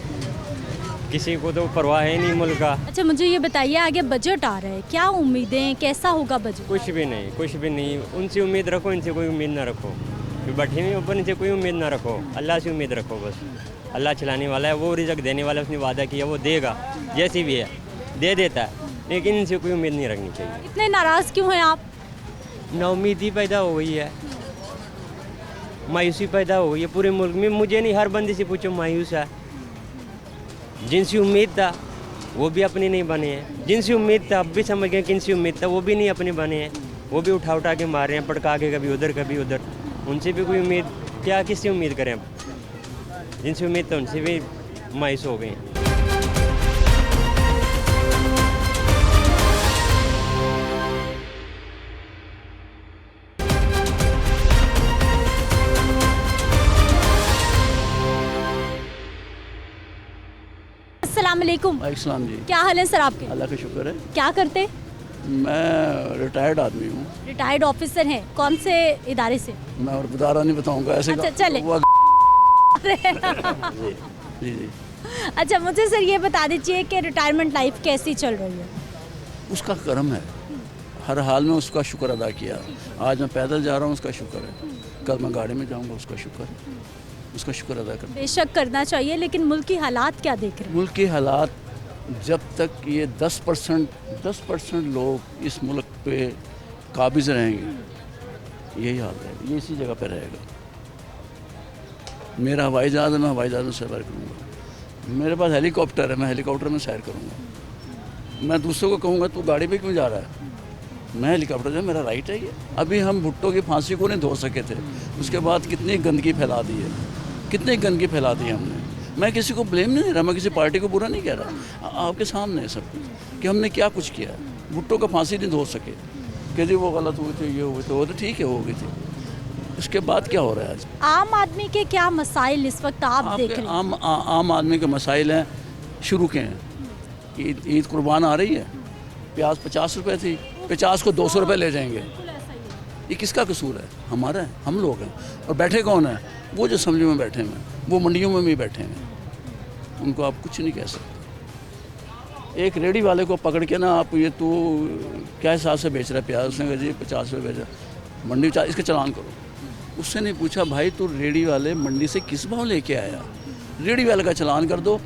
किसी को तो परवाह है नहीं मुल्क का। अच्छा मुझे ये बताइए, आगे बजट आ रहा है, क्या उम्मीदें, कैसा होगा बजट? कुछ भी नहीं, कुछ भी नहीं। उनसे उम्मीद रखो, इनसे कोई उम्मीद ना रखो। बैठे हुए ऊपर, इनसे कोई उम्मीद ना रखो, अल्लाह से उम्मीद रखो बस। अल्लाह चलाने वाला है, वो रिज़्क देने वाला है, उसने वादा किया वो देगा, जैसी भी है दे देता है, लेकिन इनसे कोई उम्मीद नहीं रखनी चाहिए। इतने नाराज़ क्यों हैं आप? नाउमीदी पैदा हो गई है, मायूसी पैदा हो गई है पूरे मुल्क में। मुझे नहीं, हर बंदे से पूछो मायूस है। जिनसे उम्मीद था वो भी अपने नहीं बने हैं, जिनसे उम्मीद था अब भी समझ गए किनसे उम्मीद था वो भी नहीं अपने बने हैं, वो भी उठा उठा के मार रहे हैं, पटका के कभी उधर कभी उधर। उनसे भी कोई उम्मीद क्या, किससे उम्मीद करें अब? जिनसे उम्मीद था उनसे भी मायूस हो गए हैं। अस्सलाम वालेकुम। अस्सलाम जी। क्या हाल है सर आपके? अल्लाह का शुक्र है। क्या करते? मैं रिटायर्ड आदमी हूँ। रिटायर्ड ऑफिसर हैं, कौन से इदारे से? मैं और बतारा नहीं बताऊँगा ऐसे। अच्छा चले। जी जी। अच्छा मुझे सर ये बता दीजिए कि रिटायरमेंट लाइफ कैसी चल रही है? उसका करम है, हर हाल में उसका शुक्र अदा किया। आज मैं पैदल जा रहा हूँ, उसका शुक्र है। कल मैं गाड़ी में जाऊँगा, उसका शुक्र है, उसका शुक्र अदा कर। बेशक करना चाहिए, लेकिन मुल्क की हालात क्या देख रहे हैं? मुल्क की हालात, जब तक ये 10% लोग इस मुल्क पे काबिज रहेंगे, यही हाल है, ये इसी जगह पे रहेगा। मेरा हवाई जहाज़ है, मैं हवाई जहाज़ में सफ़र करूँगा। मेरे पास हेलीकॉप्टर है, मैं हेलीकॉप्टर में सैर करूँगा। मैं दूसरों को कहूँगा तू गाड़ी पे क्यों जा रहा है, मैं हेलीकॉप्टर से, मेरा राइट है ये। अभी हम भुट्टो की फांसी को नहीं धो सके थे, उसके बाद कितनी गंदगी फैला दी है, कितनी गंदगी फैला दी हमने। मैं किसी को ब्लेम नहीं दे रहा, मैं किसी पार्टी को बुरा नहीं कह रहा, आपके सामने है सब कुछ कि हमने क्या कुछ किया। भुट्टो का फांसी नहीं धो सके कि जी वो गलत हुए थे, ये हुए थे, वो तो ठीक है हो गई थी। उसके बाद क्या हो रहा है आज? आम आदमी के क्या मसाइल इस वक्त आप देख रहे हैं? आम आदमी के मसाइल हैं, शुरू के हैं। ईद कुर्बान आ रही है, प्याज 50 रुपये थी, 50 को 200 रुपये ले जाएंगे। ये किसका कसूर है? हमारा है, हम लोग हैं। और बैठे कौन है? वो जो असम्बली में बैठे हैं, वो मंडियों में भी बैठे हैं, उनको आप कुछ नहीं कह सकते। एक रेडी वाले को पकड़ के ना आप, ये तो क्या हिसाब से बेच रहा है प्याज, उसने कहा जी 50 रुपये बेच रहा, मंडी इसका चालान करो। उससे नहीं पूछा भाई तू रेडी वाले मंडी से किस भाव लेके आया, रेडी वाले का चालान कर दो।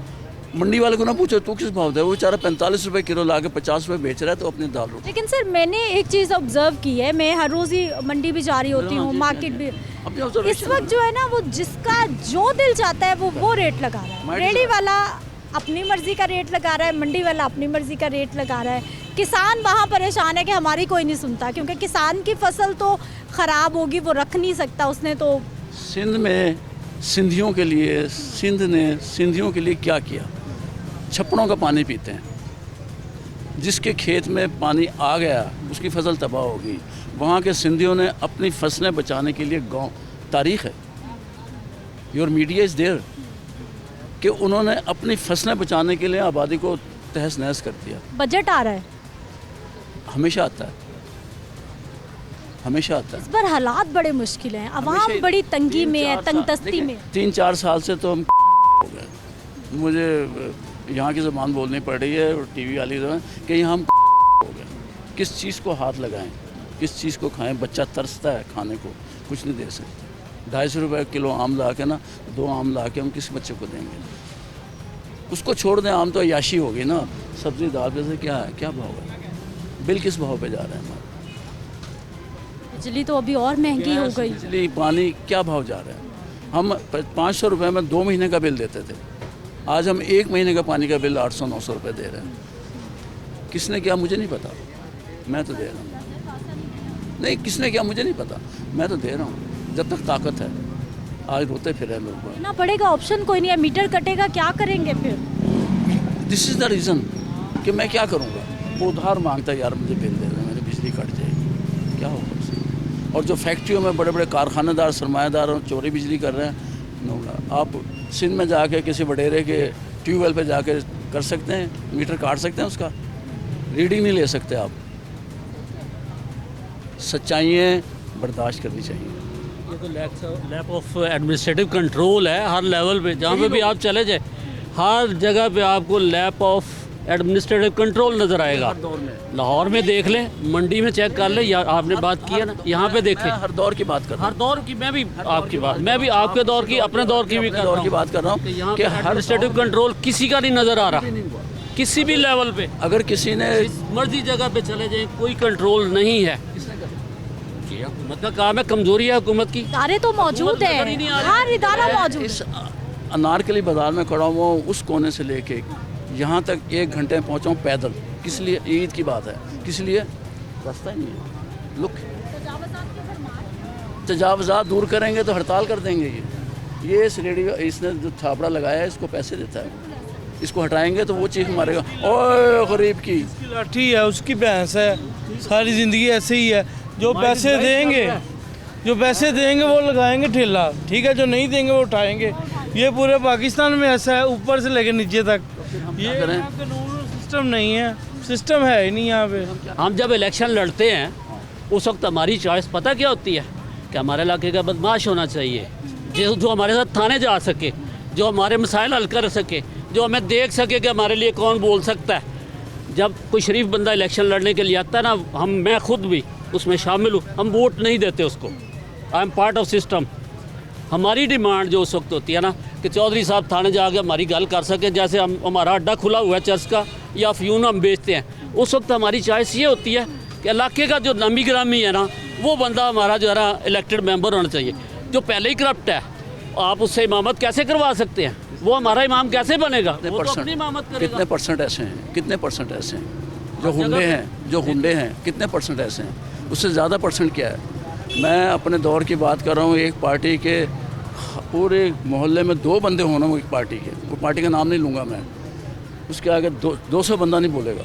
मंडी वाले को ना पूछो तू किस भाव दे, वो बेचारा 45 रुपये किलो ला के 50 रुपये बेच रहा है, तो अपनी दाल रोटी। लेकिन सर मैंने एक चीज़ ऑब्जर्व की है, मैं हर रोज़ ही मंडी भी जा रही होती हूँ, मार्केट भी। इस वक्त जो है ना, वो जिसका जो दिल चाहता है वो रेट लगा रहा है। रेडी वाला अपनी मर्जी का रेट लगा रहा है, मंडी वाला अपनी मर्जी का रेट लगा रहा है। किसान वहाँ परेशान है कि हमारी कोई नहीं सुनता, क्योंकि किसान की फसल तो ख़राब होगी, वो रख नहीं सकता उसने। तो सिंध में सिंधियों के लिए, सिंध ने सिंधियों के लिए क्या किया। छप्पड़ों का पानी पीते हैं, जिसके खेत में पानी आ गया उसकी फसल तबाह होगी। वहाँ के सिंधियों ने अपनी फसलें बचाने के लिए गांव, तारीख़ है, योर मीडिया इज़ देयर, कि उन्होंने अपनी फसलें बचाने के लिए आबादी को तहस नहस कर दिया। बजट आ रहा है, हमेशा आता है, हमेशा आता है। इस पर हालात बड़े मुश्किल हैं, आवाम बड़ी तंगी में है, तंगदस्ती में। 3-4 साल से तो हम हो गए। मुझे यहाँ की ज़बान बोलनी पड़ रही है और टीवी वाली ज़बान, कि यहाँ हम हो गए। किस चीज़ को हाथ लगाएं, किस चीज़ को खाएं। बच्चा तरसता है खाने को, कुछ नहीं दे सकते। 250 रुपये किलो आम ला के ना, 2 आम ला के हम किस बच्चे को देंगे। उसको छोड़ दें, आम तो अयाशी होगी ना। सब्ज़ी दाल पे से क्या है, क्या भाव है, बिल किस भाव पे जा रहे हैं हमारे। बिजली तो अभी और महंगी हो गई। बिजली पानी क्या भाव जा रहा है। हम 500 रुपये में 2 महीने का बिल देते थे, आज हम 1 महीने का पानी का बिल 800-900 रुपये दे रहे हैं। किसने क्या मुझे नहीं पता, मैं तो दे रहा हूँ। नहीं, किसने क्या मुझे नहीं पता, मैं तो दे रहा हूँ। जब तक ताकत है, आज रोते फिर रहे लोग। ना पड़ेगा, ऑप्शन कोई नहीं है, मीटर कटेगा, क्या करेंगे फिर। दिस इज़ द रीज़न कि मैं क्या करूँगा। वो उधार मांगता है, यार मुझे बिल दे दो, मेरी बिजली कट जाएगी, क्या होगा उससे। और जो फैक्ट्रियों में बड़े बड़े कारखानेदार, सरमाएदार चोरी बिजली कर रहे हैं, आप सिंध में जाके किसी वडेरे के ट्यूबवेल पे जाके कर सकते हैं, मीटर काट सकते हैं, उसका रीडिंग नहीं ले सकते आप। सच्चाइयाँ बर्दाश्त करनी चाहिए। ये तो लैक ऑफ एडमिनिस्ट्रेटिव कंट्रोल है हर लेवल पे, जहाँ पे भी आप चले जाए, हर जगह पे आपको लैक ऑफ एडमिनिस्ट्रेटिव कंट्रोल नज़र आएगा। लाहौर में देख लें, मंडी में चेक कर लें, या आपने बात की है ना, यहाँ पे देखें। हर दौर की बात कर रहा हूँ, हर दौर की। मैं भी आपकी बात, मैं भी आपके दौर की, अपने दौर की भी बात कर रहा हूँ कि हर एडमिनिस्ट्रेटिव कंट्रोल किसी का नहीं नज़र आ रहा, किसी भी लेवल पे। अगर किसी ने मर्जी जगह पे चले जाए, कोई कंट्रोल नहीं है। हुकूमत का काम है, कमजोरी है हुकूमत की। इदारे तो मौजूद है, हर इदारा मौजूद है। अनारकली बाजार में खड़ा हुआ हूँ, उस कोने से लेके यहाँ तक 1 घंटे में पहुँचा हूँ पैदल। किस लिए? ईद की बात है, किस लिए? रास्ता ही नहीं है। लुक, तजावज़ात दूर करेंगे तो हड़ताल कर देंगे। ये इस रेडियो, इसने जो छापड़ा लगाया है, इसको पैसे देता है, इसको हटाएंगे तो वो चीख मारेगा, ओए गरीब की। उसकी लाठी है, उसकी भैंस है, सारी ज़िंदगी ऐसे ही है। जो पैसे देंगे वो लगाएंगे ठेला, ठीक है, जो नहीं देंगे वो उठाएंगे। ये पूरे पाकिस्तान में ऐसा है, ऊपर से लेकर नीचे तक। ये कानून सिस्टम नहीं है, सिस्टम है ही नहीं यहाँ पे। हम जब इलेक्शन लड़ते हैं उस वक्त हमारी चॉइस पता क्या होती है, कि हमारे इलाके का बदमाश होना चाहिए, जो हमारे साथ थाने जा सके, जो हमारे मसाइल हल कर सके, जो हमें देख सके कि हमारे लिए कौन बोल सकता है। जब कोई शरीफ बंदा इलेक्शन लड़ने के लिए आता है ना, मैं खुद भी उसमें शामिल हूँ, हम वोट नहीं देते उसको। I am part of system. हमारी डिमांड जो उस वक्त होती है ना, कि चौधरी साहब थाने जाके हमारी गल कर सके, जैसे हमारा अड्डा खुला हुआ है चर्च का, या अफ्यून हम बेचते हैं, उस वक्त हमारी चॉइस ये होती है कि इलाके का जो नामी ग्रामी है ना, वो बंदा हमारा जो है ना इलेक्टेड मेंबर होना चाहिए। जो पहले ही करप्ट है, आप उससे इमामत कैसे करवा सकते हैं? वो हमारा इमाम कैसे बनेगा? वो तो अपनी इमामत करेगा। कितने परसेंट ऐसे हैं, कितने परसेंट ऐसे हैं जो हुंडे हैं, कितने परसेंट ऐसे हैं? उससे ज़्यादा परसेंट क्या है? मैं अपने दौर की बात कर रहा हूँ। एक पार्टी के पूरे मोहल्ले में 2 बंदे होना, वो एक पार्टी के, वो पार्टी का नाम नहीं लूँगा मैं, उसके आगे 200 बंदा नहीं बोलेगा।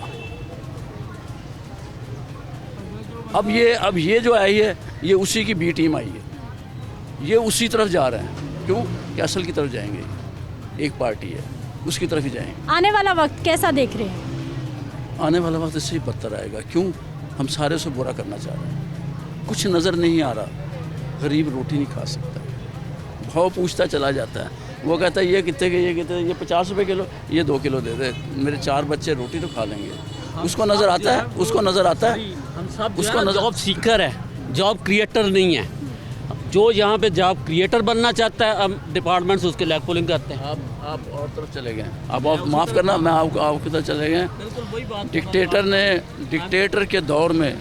अब ये जो आई है, ये उसी की बी टीम आई है, ये उसी तरफ जा रहे हैं। क्यों? कैसल की तरफ जाएंगे, एक पार्टी है, उसकी तरफ ही जाएंगे। आने वाला वक्त कैसा देख रहे हैं? आने वाला वक्त इससे ही बदतर आएगा। क्यों? हम सारे से बुरा करना चाह रहे हैं, कुछ नज़र नहीं आ रहा। गरीब रोटी नहीं खा सकता, भाव पूछता चला जाता है। वो कहता है ये कितने के, ये कितने, ये 50 रुपये किलो, ये 2 किलो दे दे, मेरे 4 बच्चे रोटी तो खा लेंगे। उसको नज़र आता है, उसको नज़र आता है। हम सब उसको जॉब सीकर है, जॉब क्रिएटर नहीं है। जो यहाँ पे जॉब क्रिएटर बनना चाहता है, अब डिपार्टमेंट्स उसके लैग पुलिंग करते हैं। आप और तरफ चले गए, अब आप माफ़ करना, मैं आपकी तरफ चले गए। डिक्टेटर के दौर में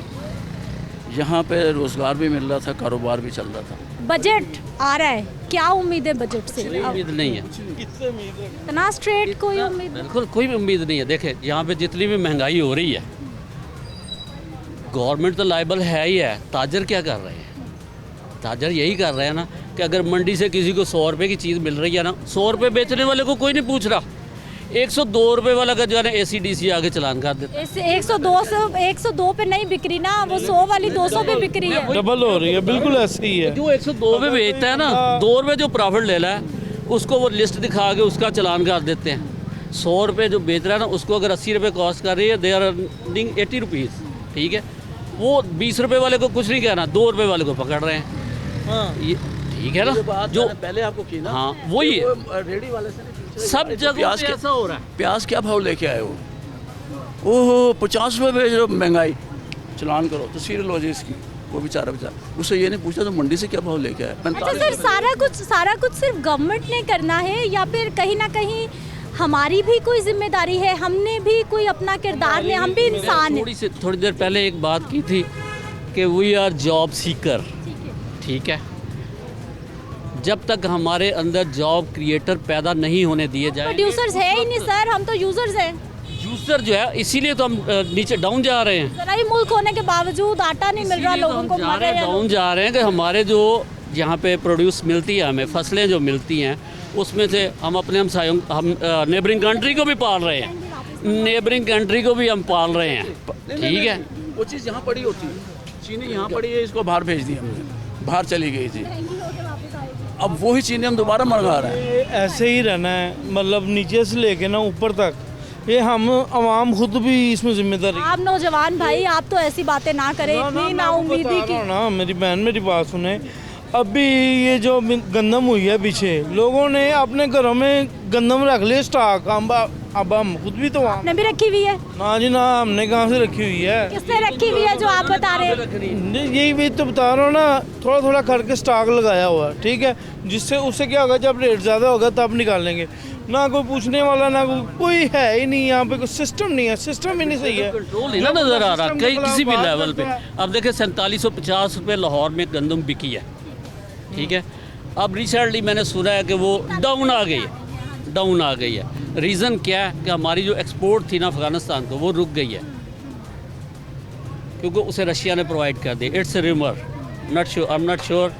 यहाँ पे रोज़गार भी मिल रहा था, कारोबार भी चल रहा था। बजट आ रहा है, क्या उम्मीद है बजट से? उम्मीद नहीं है, इतना स्ट्रेट कोई उम्मीद? बिल्कुल कोई भी उम्मीद नहीं है। देखें, यहाँ पे जितनी भी महंगाई हो रही है, गवर्नमेंट तो लायबल है ही है। ताजर क्या कर रहे हैं? ताजर यही कर रहे हैं ना कि अगर मंडी से किसी को 100 रुपये की चीज़ मिल रही है ना, 100 रुपये बेचने वाले को कोई नहीं पूछ रहा, 102 रुपये वाला का जो है ना ACDC आगे चलान कर देता है। 102 पे नहीं बिक रही ना, वो 100 वाली 200 पे बिक रही है, डबल हो रही है, बिल्कुल ऐसे ही है। जो 102 पे बेचता है ना, 2 रुपये जो प्रॉफिट ले रहा है उसको वो लिस्ट दिखा के उसका चलान कर देते हैं। 100 रुपये जो बेच रहा है ना, उसको अगर 80 रुपये कॉस्ट कर रही है, दे आर अर्निंग 80 रुपीज़, ठीक है। वो 20 रुपये वाले को कुछ नहीं कहना, 2 रुपये वाले को पकड़ रहे हैं। ये ठीक है ना, जो पहले आपको की ना, हाँ वही है, रेडी वाले से सब जगह पे ऐसा हो रहा है। प्याज क्या भाव लेके आए हो? ओहो 50 रुपये बेच रहे हो, महंगाई, चलान करो, तस्वीर लो जी इसकी। वो बेचारा उससे ये नहीं पूछता तो मंडी से क्या भाव लेके आए। अच्छा सर, सारा कुछ सिर्फ गवर्नमेंट ने करना है या फिर कहीं ना कहीं हमारी भी कोई जिम्मेदारी है, हमने भी कोई अपना किरदार ने, हम भी इंसान हैं। थोड़ी देर पहले एक बात की थी कि वी आर जॉब सीकर, ठीक है। जब तक हमारे अंदर जॉब क्रिएटर पैदा नहीं होने दिए जाए, प्रोड्यूसर्स है ही नहीं सर, हम तो यूजर्स हैं। यूजर जो है, इसीलिए तो हम नीचे डाउन जा रहे हैं। जरा ही मुल्क होने के बावजूद आटा नहीं मिल रहा लोगों को, मर रहे हैं डाउन जा रहे हैं कि हमारे जो यहाँ पे प्रोड्यूस मिलती है, हमें फसलें जो मिलती हैं, उसमें से हम अपने हम नेबरिंग कंट्री को भी पाल रहे हैं, नेबरिंग कंट्री को भी हम पाल रहे हैं, ठीक है। वो चीज़ यहाँ पड़ी होती है, चीनी यहाँ पड़ी है, इसको बाहर भेज दी हमने, बाहर चली गई थी, अब वही चीनी हम दोबारा मंगा रहे हैं। ऐसे ही रहना है, मतलब नीचे से लेके ना ऊपर तक, ये हम आवाम खुद भी इसमें जिम्मेदार है। आप नौजवान भाई, आप तो ऐसी बातें ना करें, इतनी नाउम्मीदी की ना। मेरी बहन मेरी बात सुने, अभी ये जो गंदम हुई है पीछे, लोगों ने अपने घरों में गंदम रख लिया स्टॉक, अब हम खुद भी तो आपने भी रखी हुई है ना जी ना, हमने कहाँ से रखी हुई है? किसने रखी हुई है जो आप बता रहे हैं? यही भी तो बता रहा हूँ ना, थोड़ा थोड़ा करके स्टॉक लगाया हुआ, ठीक है, जिससे उससे क्या होगा, जब रेट ज़्यादा होगा तब निकालेंगे। ना कोई पूछने वाला, ना कोई है ही नहीं यहाँ पे, कोई सिस्टम नहीं है, सिस्टम ही नहीं सही है, कंट्रोल ही ना नजर आ रहा कहीं किसी भी लेवल पे। अब देखिए 4750 रुपये लाहौर में गंदम बिकी है, ठीक है। अब रिसेंटली मैंने सुना है कि वो डाउन आ गई है, डाउन आ गई है। रीज़न क्या है कि हमारी जो एक्सपोर्ट थी ना अफ़गानिस्तान को, वो रुक गई है क्योंकि उसे रशिया ने प्रोवाइड कर दी। It's a rumour, not sure, I am not sure,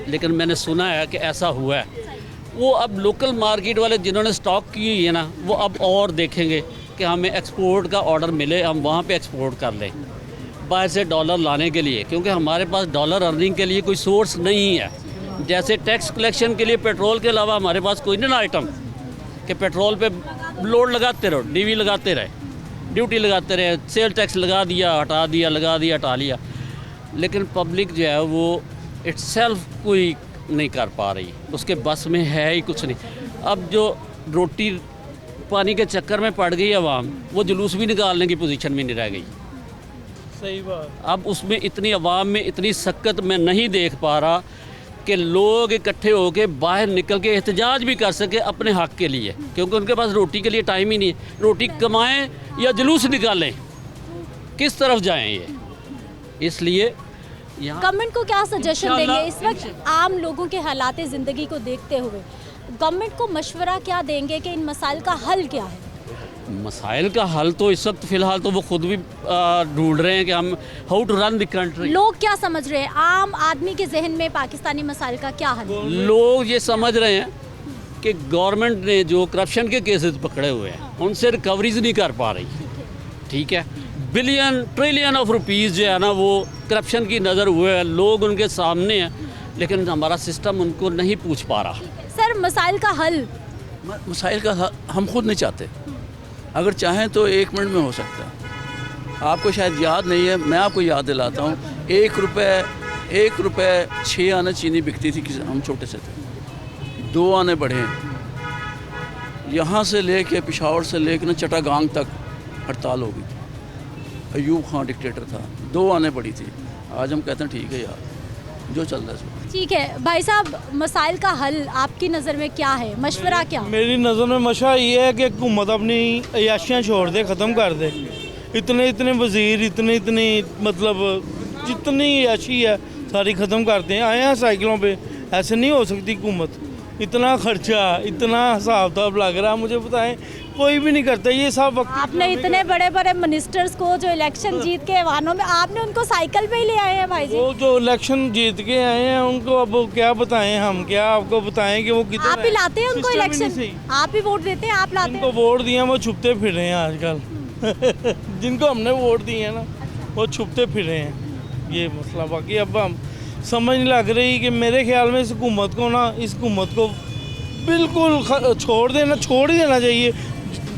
लेकिन मैंने सुना है कि ऐसा हुआ है। वो अब लोकल मार्केट वाले जिन्होंने स्टॉक की हुई है ना, वो अब और देखेंगे कि हमें एक्सपोर्ट का ऑर्डर मिले, हम वहाँ पे एक्सपोर्ट कर लें बाहर से डॉलर लाने के लिए, क्योंकि हमारे पास डॉलर अर्निंग के लिए कोई सोर्स नहीं है। जैसे टैक्स कलेक्शन के लिए पेट्रोल के अलावा हमारे पास कोई नहीं ना आइटम कि पेट्रोल पे लोड लगाते रहो, डीवी लगाते रहे, ड्यूटी लगाते रहे, सेल टैक्स लगा दिया, हटा दिया, लगा दिया, हटा लिया। लेकिन पब्लिक जो है वो इट्सेल्फ कोई नहीं कर पा रही, उसके बस में है ही कुछ नहीं। अब जो रोटी पानी के चक्कर में पड़ गई आवाम, वो जुलूस भी निकालने की पोजीशन में नहीं रह गई। सही बात। अब उसमें इतनी आवाम में इतनी सक्कत मैं नहीं देख पा रहा कि लोग इकट्ठे होकर बाहर निकल के एहतजाज भी कर सके अपने हक़ के लिए, क्योंकि उनके पास रोटी के लिए टाइम ही नहीं है। रोटी कमाएं या जुलूस निकालें, किस तरफ जाएं ये? इसलिए गवर्नमेंट को क्या सजेशन देंगे इस वक्त आम लोगों के हालात ज़िंदगी को देखते हुए? गवर्नमेंट को मशवरा क्या देंगे कि इन मसाइल का हल क्या है? मसाइल का हल तो इस वक्त फ़िलहाल तो वो खुद भी ढूंढ रहे हैं कि हम how to run the country. लोग क्या समझ रहे हैं, आम आदमी के जहन में पाकिस्तानी मसाइल का क्या हल है? लोग ये समझ रहे हैं कि गवर्नमेंट ने जो करप्शन के केसेस पकड़े हुए हैं उनसे रिकवरीज नहीं कर पा रही, ठीक है। बिलियन ट्रिलियन ऑफ रुपीज़ जो है ना, वो करप्शन की नज़र हुए हैं, लोग उनके सामने हैं, लेकिन हमारा सिस्टम उनको नहीं पूछ पा रहा। सर मसाइल का हल, मसाइल का हम खुद नहीं चाहते, अगर चाहें तो 1 मिनट में हो सकता है। आपको शायद याद नहीं है, मैं आपको याद दिलाता हूँ, 1 रुपये 6 आने चीनी बिकती थी, हम छोटे से थे, 2 आने बढ़े। यहाँ से लेके पेशावर से लेकर ना चट्टागांग तक हड़ताल हो गई थी, अयूब खान डिक्टेटर था, 2 आने बढ़ी थी। आज हम कहते हैं ठीक है यार, जो चल रहा है। ठीक है भाई साहब, मसाइल का हल आपकी नज़र में क्या है, मशवरा क्या? मेरी नज़र में मशवरा ये है कि हुकूमत अपनी अयाशियाँ छोड़ दे, ख़त्म कर दे। इतने वज़ीर, इतने मतलब जितनी अयाशी है सारी ख़त्म करते हैं। आए हैं साइकिलों पे, ऐसे नहीं हो सकती हुकूमत। इतना खर्चा, इतना हिसाब किताब लग रहा है, मुझे बताएं कोई भी नहीं करता ये सब वक्त। आपने इतने बड़े बड़े मिनिस्टर्स को जो इलेक्शन जीत के वाहनों में, आपने उनको साइकिल पे ही ले आए हैं भाई जी। वो जो इलेक्शन जीत के आए हैं उनको अब क्या बताएं, हम क्या आपको बताएं कि वो किधर आप ही लाते हैं उनको सिस्टम ही नहीं इलेक्शन, सही। आप ही वोट देते हैं, आप लाते हैं। उनको वोट दिया वो छुपते फिर रहे हैं आजकल जिनको हमने वोट दिए हैं ना वो छुपते फिर रहे हैं, ये मसला। बाकी अब हम समझ नहीं लग रही कि मेरे ख्याल में इस हुकूमत को बिल्कुल छोड़ ही देना चाहिए,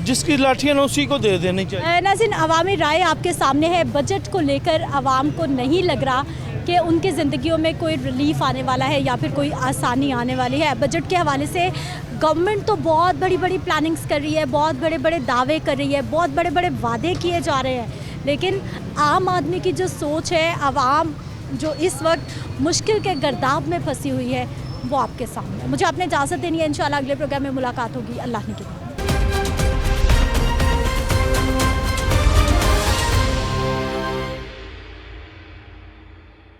जिसकी लाठियाँ ना उसी को दे देनी चाहिए। नाज़रीन, अवामी राय आपके सामने है। बजट को लेकर आवाम को नहीं लग रहा कि उनकी ज़िंदगियों में कोई रिलीफ आने वाला है या फिर कोई आसानी आने वाली है। बजट के हवाले से गवर्नमेंट तो बहुत बड़ी बड़ी प्लानिंग्स कर रही है, बहुत बड़े बड़े दावे कर रही है, बहुत बड़े बड़े वादे किए जा रहे हैं, लेकिन आम आदमी की जो सोच है, आवाम जो इस वक्त मुश्किल के गर्दाब में फंसी हुई है, वो आपके सामने। मुझे आपने इजाज़त देनी है। इंशाल्लाह अगले प्रोग्राम में मुलाकात होगी। अल्लाह ने की।